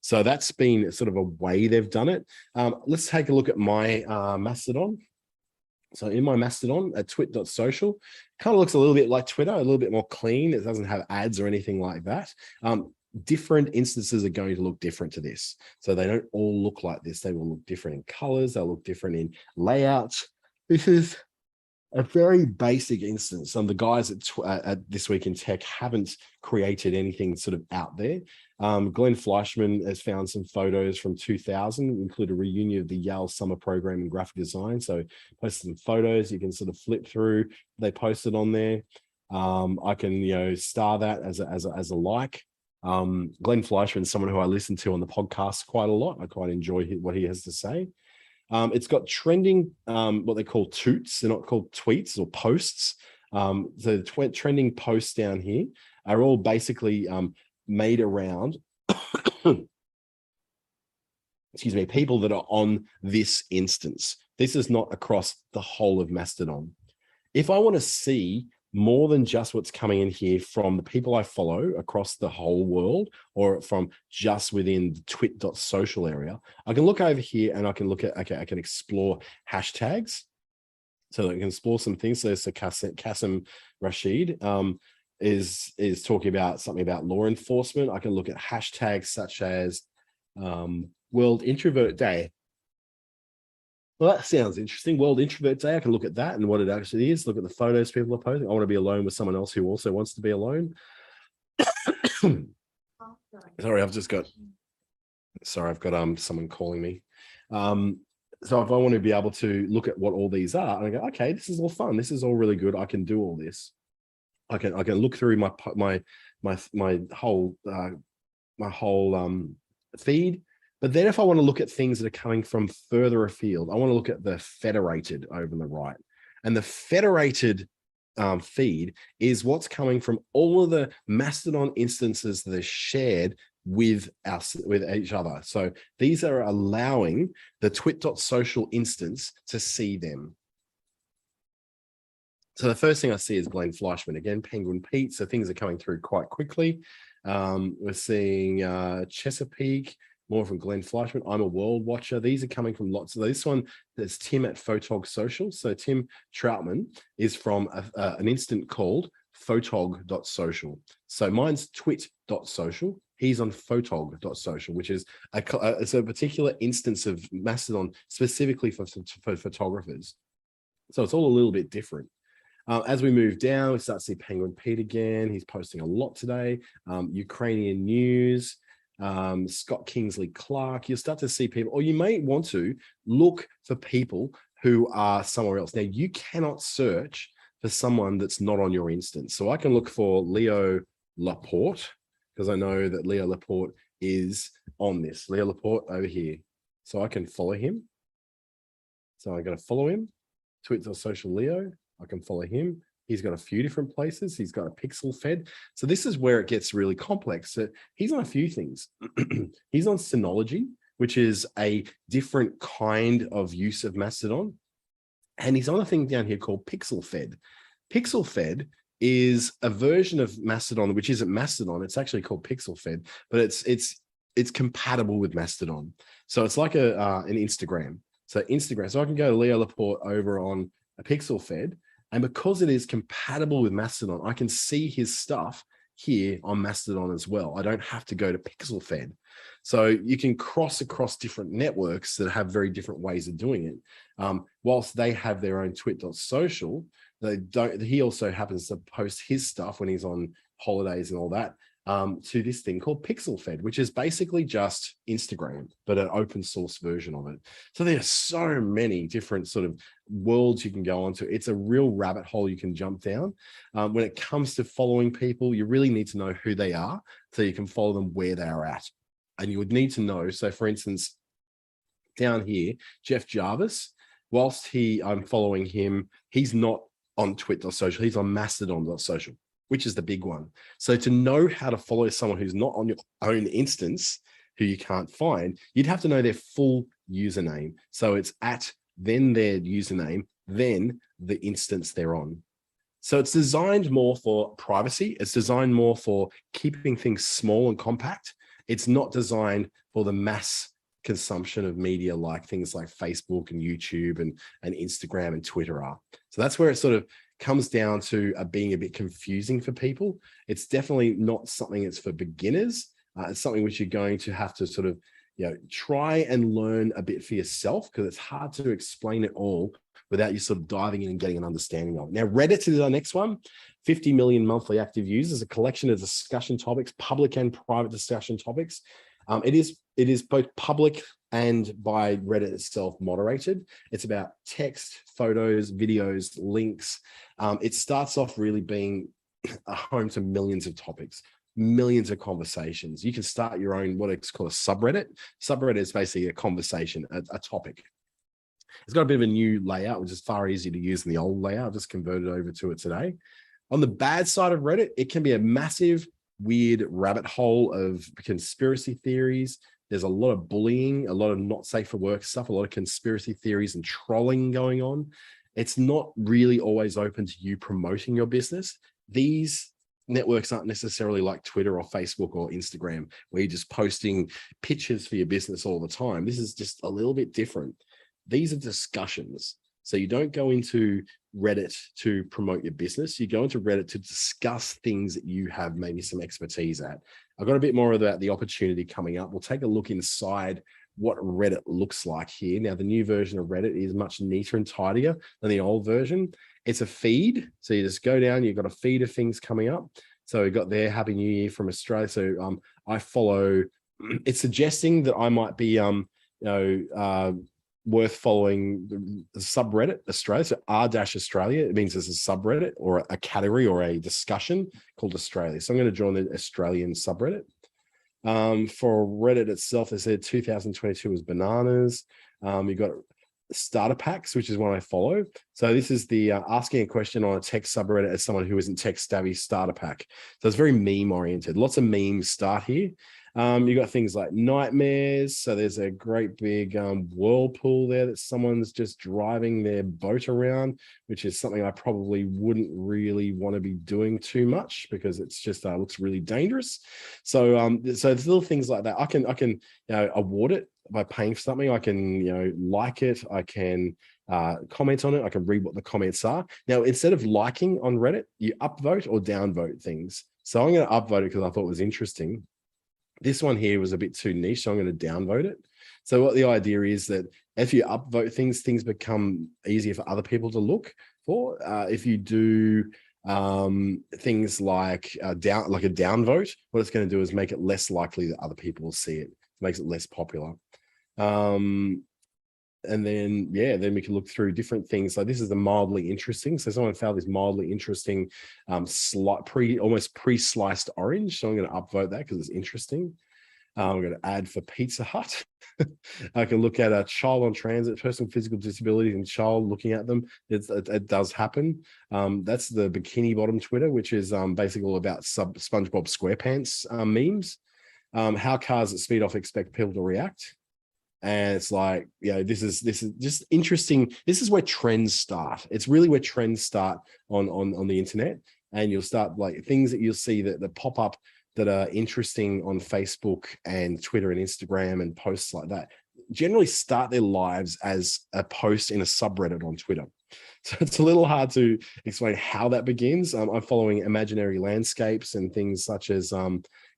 So that's been sort of a way they've done it. Let's take a look at my Mastodon. So in my Mastodon at twit.social, kind of looks a little bit like Twitter, a little bit more clean. It doesn't have ads or anything like that. Different instances are going to look different to this. So they don't all look like this. They will look different in colors. They'll look different in layouts. This is a very basic instance. The guys at This Week in Tech haven't created anything sort of out there. Glenn Fleischman has found some photos from 2000, include a reunion of the Yale summer program in graphic design. So posted some photos you can sort of flip through. They posted on there. I can star that as a like. Glenn Fleischman is someone who I listen to on the podcast quite a lot. I quite enjoy what he has to say. It's got trending, what they call toots. They're not called tweets or posts. So the trending posts down here are all basically made around, excuse me, people that are on this instance. This is not across the whole of Mastodon. If I want to see more than just what's coming in here from the people I follow across the whole world or from just within the twit.social area. I can look over here and I can look at, okay, I can explore hashtags. So that I can explore some things. So Qasim Rashid is talking about something about law enforcement. I can look at hashtags such as World Introvert Day. Well, that sounds interesting. World Introvert Day. I can look at that and what it actually is. Look at the photos people are posting. I want to be alone with someone else who also wants to be alone. Sorry, I've got someone calling me. So if I want to be able to look at what all these are, and I go, okay, this is all fun. This is all really good. I can do all this. I can look through my whole feed. But then if I want to look at things that are coming from further afield, I want to look at the federated over on the right. And the federated feed is what's coming from all of the Mastodon instances that are shared with each other. So these are allowing the twit.social instance to see them. So the first thing I see is Glenn Fleischman, again, Penguin Pete. So things are coming through quite quickly. We're seeing Chesapeake, more from Glenn Fleischman. I'm a world watcher. These are coming from lots of this one. There's Tim at Photog Social. So Tim Troutman is from an instant called photog.social. So mine's twit.social. He's on photog.social, which is it's a particular instance of Mastodon specifically for photographers. So it's all a little bit different. As we move down, we start to see Penguin Pete again. He's posting a lot today. Ukrainian news. Scott Kingsley Clark, you'll start to see people, or you may want to look for people who are somewhere else. Now, you cannot search for someone that's not on your instance. So I can look for Leo Laporte, because I know that Leo Laporte is on this. Leo Laporte over here. So I can follow him. So I'm going to follow him. Twitter social Leo. I can follow him. He's got a few different places. He's got a pixel fed. So this is where it gets really complex. So he's on a few things. He's on Synology, which is a different kind of use of Mastodon. And he's on a thing down here called pixel fed. Pixel fed is a version of Mastodon, which isn't Mastodon. It's actually called pixel fed, but it's compatible with Mastodon. So it's like an Instagram. So Instagram. So I can go to Leo Laporte over on a pixel fed. And because it is compatible with Mastodon, I can see his stuff here on Mastodon as well. I don't have to go to PixelFed. So you can cross across different networks that have very different ways of doing it. Whilst they have their own twit.social, they don't. He also happens to post his stuff when he's on holidays and all that to this thing called PixelFed, which is basically just Instagram, but an open source version of it. So there are so many different sort of worlds you can go onto. It's a real rabbit hole you can jump down. When it comes to following people, you really need to know who they are so you can follow them where they are at. And you would need to know, so for instance, down here, Jeff Jarvis, whilst I'm following him, he's not on twit.social, he's on mastodon.social, which is the big one. So to know how to follow someone who's not on your own instance, who you can't find, you'd have to know their full username. So it's at, then their username, then the instance they're on. So it's designed more for privacy. It's designed more for keeping things small and compact. It's not designed for the mass consumption of media like things like Facebook and YouTube and Instagram and Twitter are. So that's where it sort of comes down to being a bit confusing for people. It's definitely not something that's for beginners. It's something which you're going to have to sort of, try and learn a bit for yourself, because it's hard to explain it all without you sort of diving in and getting an understanding of it. Now, Reddit is our next one. 50 million monthly active users, a collection of discussion topics, public and private discussion topics. It is both public and by Reddit itself moderated. It's about text, photos, videos, links. It starts off really being a home to millions of topics, millions of conversations. You can start your own, what it's called a subreddit. Subreddit is basically a conversation, a topic. It's got a bit of a new layout, which is far easier to use than the old layout. I've just converted over to it today. On the bad side of Reddit, it can be a massive, weird rabbit hole of conspiracy theories. There's a lot of bullying, a lot of not safe for work stuff, a lot of conspiracy theories and trolling going on. it's not really always open to you promoting your business. These networks aren't necessarily like Twitter or Facebook or Instagram, where you're just posting pictures for your business all the time. This is just a little bit different. These are discussions. So you don't go into Reddit to promote your business. You go into Reddit to discuss things that you have maybe some expertise at. I've got a bit more about the opportunity coming up. We'll take a look inside what Reddit looks like here. Now, the new version of Reddit is much neater and tidier than the old version. It's a feed. So you just go down, you've got a feed of things coming up. So we've got there, Happy New Year from Australia. So I follow, it's suggesting that I might be, worth following the subreddit Australia. So r-Australia, it means there's a subreddit or a category or a discussion called Australia. So I'm going to join the Australian subreddit. For Reddit itself, they said 2022 was bananas. You've got starter packs, which is one I follow. So this is the asking a question on a tech subreddit as someone who isn't tech savvy starter pack. So it's very meme oriented. Lots of memes start here. You've got things like nightmares. So there's a great big whirlpool there that someone's just driving their boat around, which is something I probably wouldn't really want to be doing too much because it's just looks really dangerous. So so there's little things like that. I can award it by paying for something. I can like it. I can comment on it. I can read what the comments are. Now, instead of liking on Reddit, you upvote or downvote things. So I'm going to upvote it because I thought it was interesting. This one here was a bit too niche, so I'm going to downvote it. So what the idea is that if you upvote things, things become easier for other people to look for. If you do things like a downvote, what it's going to do is make it less likely that other people will see it. It makes it less popular. And then, then we can look through different things. So this is the mildly interesting. So someone found this mildly interesting, almost pre-sliced orange. So I'm going to upvote that because it's interesting. I'm going to add for Pizza Hut. I can look at a child on transit, person with physical disabilities and child looking at them. It does happen. That's the Bikini Bottom Twitter, which is basically all about SpongeBob SquarePants memes. How cars at speed off expect people to react. And it's like, this is just interesting. This is where trends start. It's really where trends start on the internet. And you'll start like things that you'll see that pop up that are interesting on Facebook and Twitter and Instagram and posts like that generally start their lives as a post in a subreddit on Twitter. So it's a little hard to explain how that begins. I'm following imaginary landscapes and things such as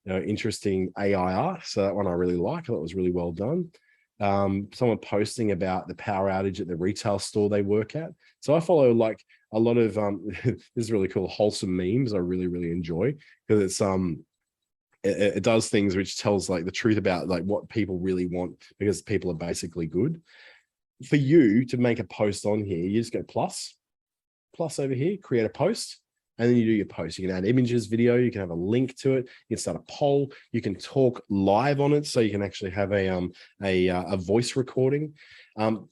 interesting AI art. So that one I really like. I thought it was really well done. Someone posting about the power outage at the retail store they work at. So I follow like a lot of this is really cool wholesome memes I really, really enjoy because it's it does things which tells like the truth about like what people really want because people are basically good. For you to make a post on here, you just go plus over here, create a post. And then you do your post. You can add images, video, you can have a link to it, you can start a poll, you can talk live on it, so you can actually have a voice recording.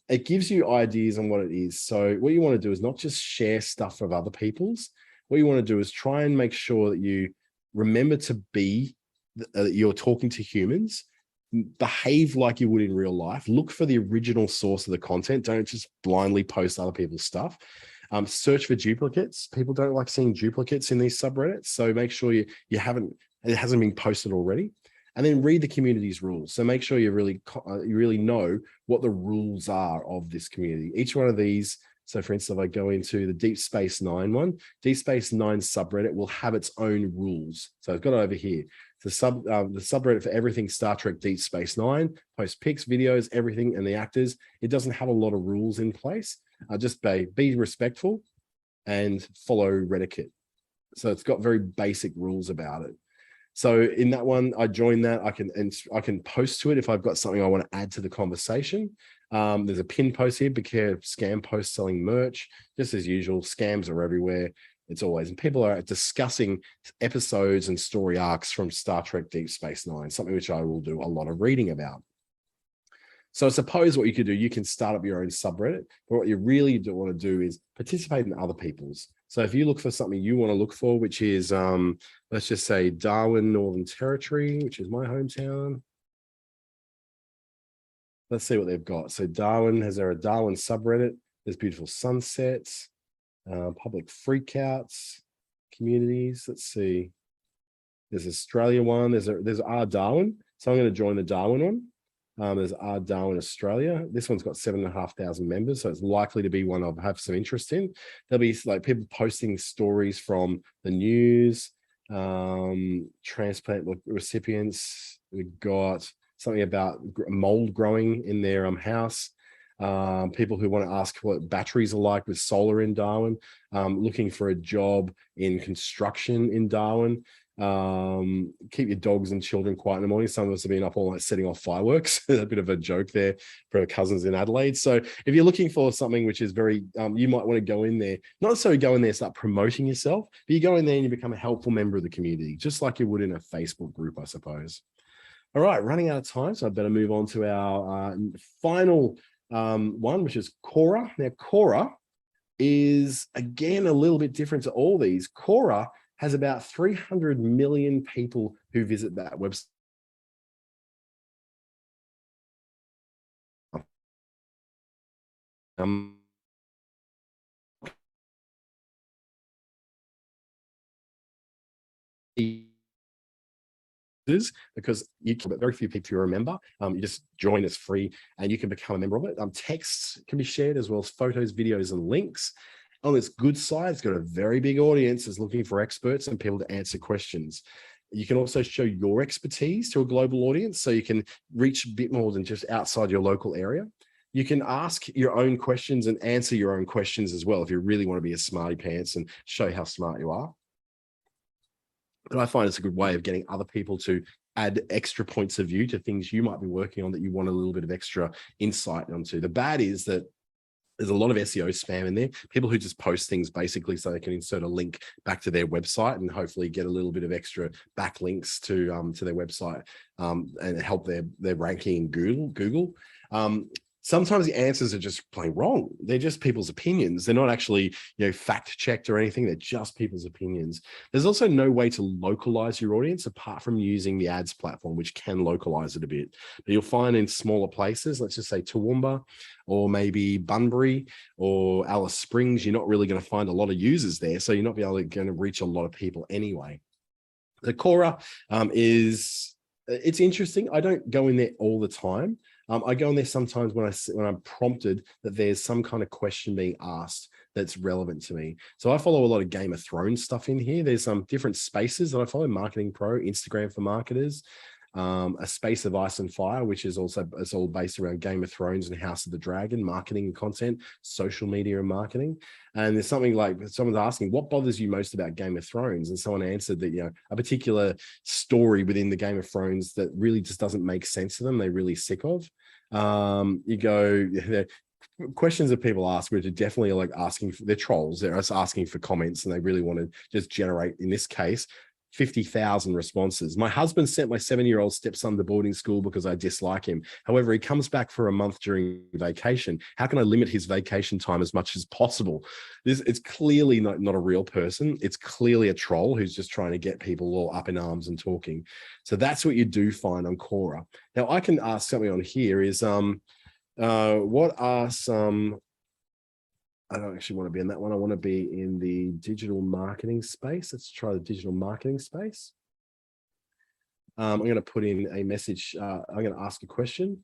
It gives you ideas on what it is. So what you want to do is not just share stuff of other people's. What you want to do is try and make sure that you remember to be, you're talking to humans, behave like you would in real life, look for the original source of the content, don't just blindly post other people's stuff. Search for duplicates. People don't like seeing duplicates in these subreddits. So make sure it hasn't been posted already. And then read the community's rules. So make sure you really know what the rules are of this community. Each one of these, so for instance, if I go into the Deep Space Nine one, Deep Space Nine subreddit will have its own rules. So I've got it over here. The subreddit for everything Star Trek Deep Space Nine, post pics, videos, everything, and the actors. It doesn't have a lot of rules in place. Just be respectful and follow Reddit. So it's got very basic rules about it. So in that one, I join that. I can post to it if I've got something I want to add to the conversation. There's a pin post here, becare scam post selling merch. Just as usual, scams are everywhere. It's always, and people are discussing episodes and story arcs from Star Trek Deep Space Nine, something which I will do a lot of reading about. So I suppose what you could do, you can start up your own subreddit, but what you really do want to do is participate in other people's. So if you look for something you want to look for, which is, let's just say Darwin, Northern Territory, which is my hometown. Let's see what they've got. So Darwin, has there a Darwin subreddit? There's beautiful sunsets, public freakouts, communities. Let's see. There's Australia one. There's R Darwin. So I'm going to join the Darwin one. There's R Darwin Australia. This one's got 7,500 members, so it's likely to be one I'll have some interest in. There'll be like people posting stories from the news, transplant recipients. We've got something about mold growing in their house. People who want to ask what batteries are like with solar in Darwin, looking for a job in construction in Darwin. Keep your dogs and children quiet in the morning. Some of us have been up all night setting off fireworks. A bit of a joke there for our cousins in Adelaide. So if you're looking for something which is very, you might want to go in there, not necessarily go in there and start promoting yourself, but you go in there and you become a helpful member of the community, just like you would in a Facebook group, I suppose. All right, running out of time, so I better move on to our final one, which is Quora. Now, Quora is, again, a little bit different to all these. Quora has about 300 million people who visit that website. Because you can, but very few people you remember. You just join, it's free, and you can become a member of it. Texts can be shared as well as photos, videos, and links. On its good side, it's got a very big audience. It's looking for experts and people to answer questions. You can also show your expertise to a global audience, so you can reach a bit more than just outside your local area. You can ask your own questions and answer your own questions as well if you really want to be a smarty pants and show how smart you are. But I find it's a good way of getting other people to add extra points of view to things you might be working on that you want a little bit of extra insight onto. The bad is that there's a lot of SEO spam in there. People who just post things basically so they can insert a link back to their website and hopefully get a little bit of extra backlinks to their website and help their ranking in Google. Sometimes the answers are just plain wrong. They're just people's opinions. They're not actually, fact checked or anything. They're just people's opinions. There's also no way to localize your audience apart from using the ads platform, which can localize it a bit. But you'll find in smaller places, let's just say Toowoomba or maybe Bunbury or Alice Springs, you're not really going to find a lot of users there. So you're not going to reach a lot of people anyway. The Quora it's interesting. I don't go in there all the time. I go in there sometimes when I'm prompted that there's some kind of question being asked that's relevant to me. So I follow a lot of Game of Thrones stuff in here. There's some different spaces that I follow: Marketing Pro, Instagram for marketers, a Space of Ice and Fire, which is also, it's all based around Game of Thrones and House of the Dragon, marketing and content, social media and marketing. And there's something like, someone's asking, what bothers you most about Game of Thrones? And someone answered that, a particular story within the Game of Thrones that really just doesn't make sense to them, they're really sick of. Questions that people ask, which are definitely like asking for, they're trolls. They're just asking for comments and they really want to just generate, in this case, 50,000 responses. My husband sent my 7-year-old stepson to boarding school because I dislike him. However, he comes back for a month during vacation. How can I limit his vacation time as much as possible? It's clearly not a real person. It's clearly a troll who's just trying to get people all up in arms and talking. So that's what you do find on Quora. Now, I can ask something on here is, what are some... I don't actually want to be in that one. I want to be in the digital marketing space. Let's try the digital marketing space. I'm going to put in a message. I'm going to ask a question.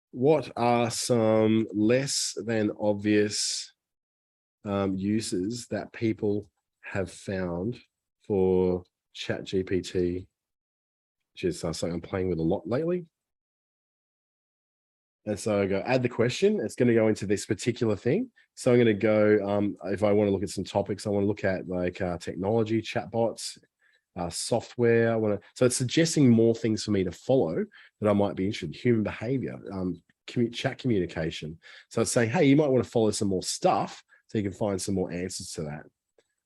What are some less than obvious uses that people have found for ChatGPT, which is something I'm playing with a lot lately? And so I go add the question. It's going to go into this particular thing. So I'm going to go, if I want to look at some topics, I want to look at like technology, chatbots, software. So it's suggesting more things for me to follow that I might be interested in: human behavior, chat communication. So it's saying, hey, you might want to follow some more stuff so you can find some more answers to that.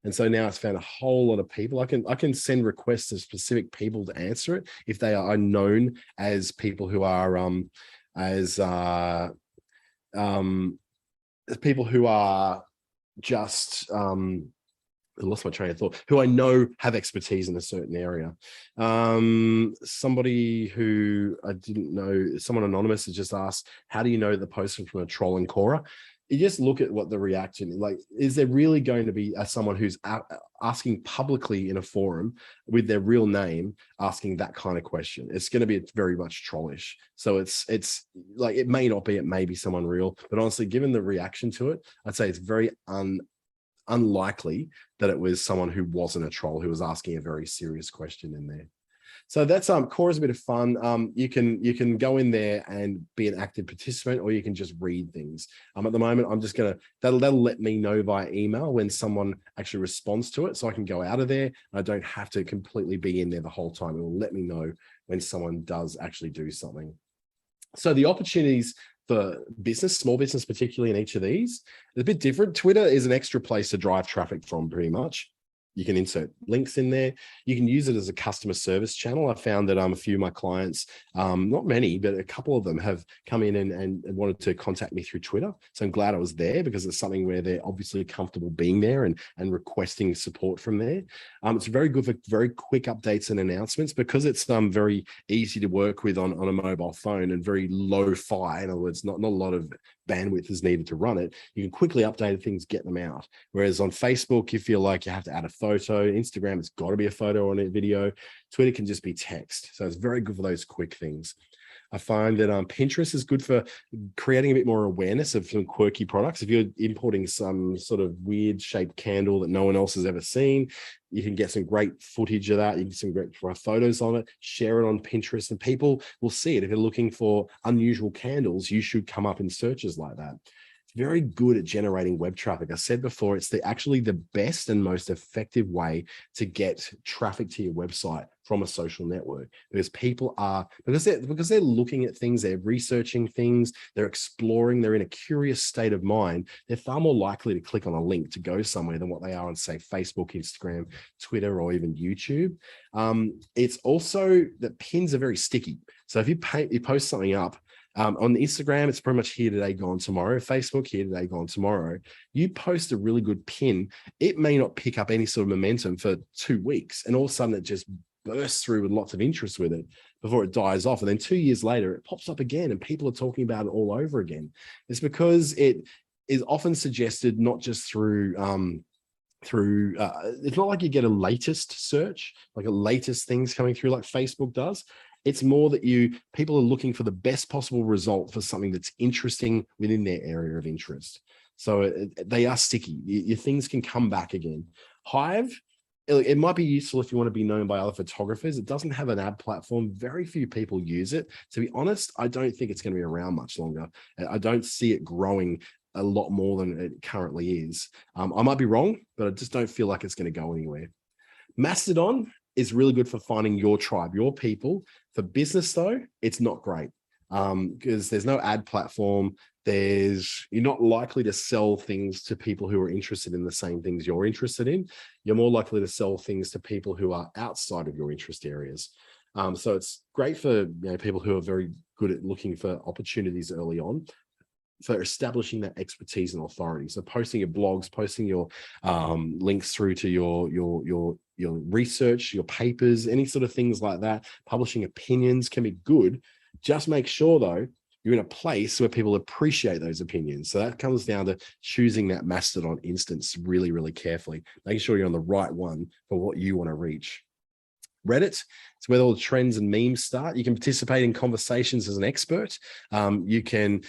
And so now it's found a whole lot of people. I can send requests to specific people to answer it if they are known as people who are as people who are just I lost my train of thought, who I know have expertise in a certain area. Somebody who I didn't know, someone anonymous has just asked, how do you know the post from a troll in Quora? you just look at what the reaction is. Like, is there really going to be someone who's asking publicly in a forum with their real name, asking that kind of question? It's going to be very much trollish. So it's like, it may not be, it may be someone real, but honestly, given the reaction to it, I'd say it's very unlikely that it was someone who wasn't a troll, who was asking a very serious question in there. So that's Quora's a bit of fun. You can go in there and be an active participant, or you can just read things. At the moment, I'm just gonna that'll let me know via email when someone actually responds to it, so I can go out of there. I don't have to completely be in there the whole time. It will let me know when someone does actually do something. So the opportunities for business, small business particularly, in each of these is a bit different. Twitter is an extra place to drive traffic from, pretty much. You can insert links in there. You can use it as a customer service channel. I found that a few of my clients, not many, but a couple of them have come in and wanted to contact me through Twitter. So I'm glad I was there, because it's something where they're obviously comfortable being there and requesting support from there. It's very good for very quick updates and announcements, because it's very easy to work with on a mobile phone, and very low-fi. In other words, not a lot of bandwidth is needed to run it. You can quickly update things, get them out. Whereas on Facebook, you feel like you have to add a photo. Instagram, it's got to be a photo on a video. Twitter can just be text. So it's very good for those quick things. I find that Pinterest is good for creating a bit more awareness of some quirky products. If you're importing some sort of weird shaped candle that no one else has ever seen, you can get some great footage of that. You can get some great photos on it, share it on Pinterest, and people will see it. If you're looking for unusual candles, you should come up in searches like that. Very good at generating web traffic. I said before, it's actually the best and most effective way to get traffic to your website from a social network, because people are, because they're looking at things, they're researching things, they're exploring, they're in a curious state of mind. They're far more likely to click on a link to go somewhere than what they are on, say, Facebook, Instagram, Twitter, or even YouTube. It's also that pins are very sticky. So if you post something up, on Instagram, it's pretty much here today, gone tomorrow. Facebook, here today, gone tomorrow. You post a really good pin, it may not pick up any sort of momentum for 2 weeks, and all of a sudden it just bursts through with lots of interest with it before it dies off. And then 2 years later, it pops up again and people are talking about it all over again. It's because it is often suggested not just through it's not like you get a latest search, like a latest things coming through like Facebook does. It's more that people are looking for the best possible result for something that's interesting within their area of interest. So they are sticky. Your things can come back again. Hive, it might be useful if you want to be known by other photographers. It doesn't have an ad platform. Very few people use it. To be honest, I don't think it's going to be around much longer. I don't see it growing a lot more than it currently is. I might be wrong, but I just don't feel like it's going to go anywhere. Mastodon is really good for finding your tribe, your people. For business, though, it's not great, because there's no ad platform. You're not likely to sell things to people who are interested in the same things you're interested in. You're more likely to sell things to people who are outside of your interest areas. So it's great for people who are very good at looking for opportunities early on, for establishing that expertise and authority. So posting your blogs, posting your links through to your research, your papers, any sort of things like that. Publishing opinions can be good. Just make sure, though, you're in a place where people appreciate those opinions. So that comes down to choosing that Mastodon instance really, really carefully, making sure you're on the right one for what you want to reach. Reddit, it's where all the trends and memes start. You can participate in conversations as an expert. You can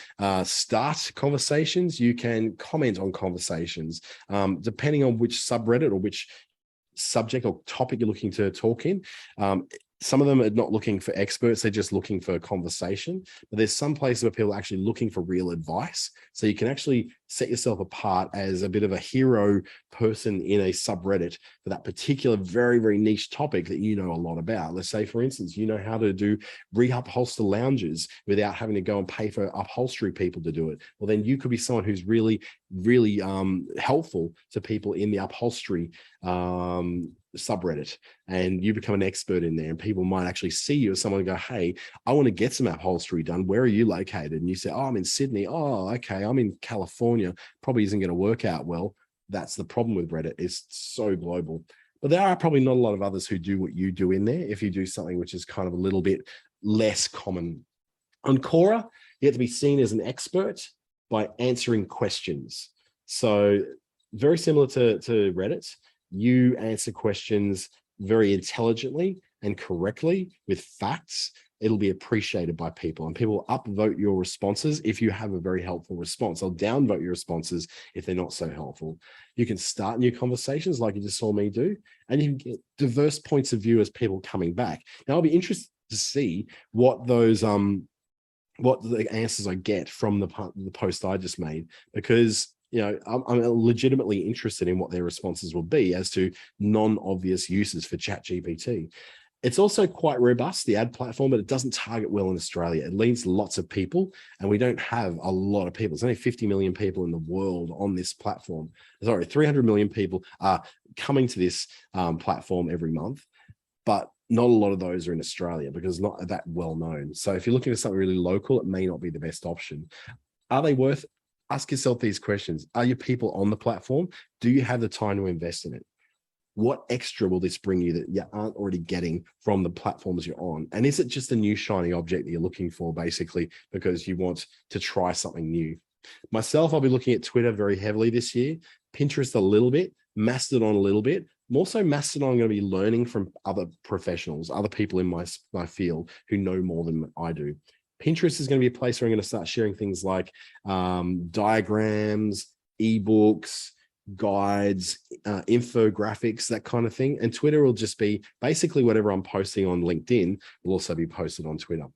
start conversations. You can comment on conversations. Depending on which subreddit or which subject or topic you're looking to talk in. Some of them are not looking for experts, they're just looking for a conversation. But there's some places where people are actually looking for real advice. So you can actually set yourself apart as a bit of a hero person in a subreddit for that particular very, very niche topic that you know a lot about. Let's say, for instance, you know how to do reupholster lounges without having to go and pay for upholstery people to do it. Well, then you could be someone who's really, really helpful to people in the upholstery subreddit, and you become an expert in there, and people might actually see you as someone and go, hey, I want to get some upholstery done. Where are you located? And you say, oh, I'm in Sydney. Oh, okay, I'm in California. Probably isn't going to work out well. That's the problem with Reddit. It's so global. But there are probably not a lot of others who do what you do in there if you do something which is kind of a little bit less common. On Quora, you have to be seen as an expert. by answering questions. So very similar to Reddit, you answer questions very intelligently and correctly with facts. It'll be appreciated by people, and people will upvote your responses if you have a very helpful response. They'll downvote your responses if they're not so helpful. You can start new conversations like you just saw me do, and you can get diverse points of view as people coming back. Now, I'll be interested to see what those what the answers I get from the post I just made, because I'm legitimately interested in what their responses will be as to non-obvious uses for ChatGPT. It's also quite robust, the ad platform, but it doesn't target well in Australia. It leads lots of people, and we don't have a lot of people. There's only 50 million people in the world on this platform. Sorry, 300 million people are coming to this platform every month, but not a lot of those are in Australia because it's not that well known. So if you're looking for something really local, it may not be the best option. Are they worth? Ask yourself these questions. Are your people on the platform? Do you have the time to invest in it? What extra will this bring you that you aren't already getting from the platforms you're on? And is it just a new shiny object that you're looking for, basically, because you want to try something new? Myself, I'll be looking at Twitter very heavily this year, Pinterest a little bit, Mastodon a little bit. More so Mastodon, I'm going to be learning from other professionals, other people in my field who know more than I do. Pinterest is going to be a place where I'm going to start sharing things like diagrams, ebooks, guides, infographics, that kind of thing. And Twitter will just be basically whatever I'm posting on LinkedIn will also be posted on Twitter.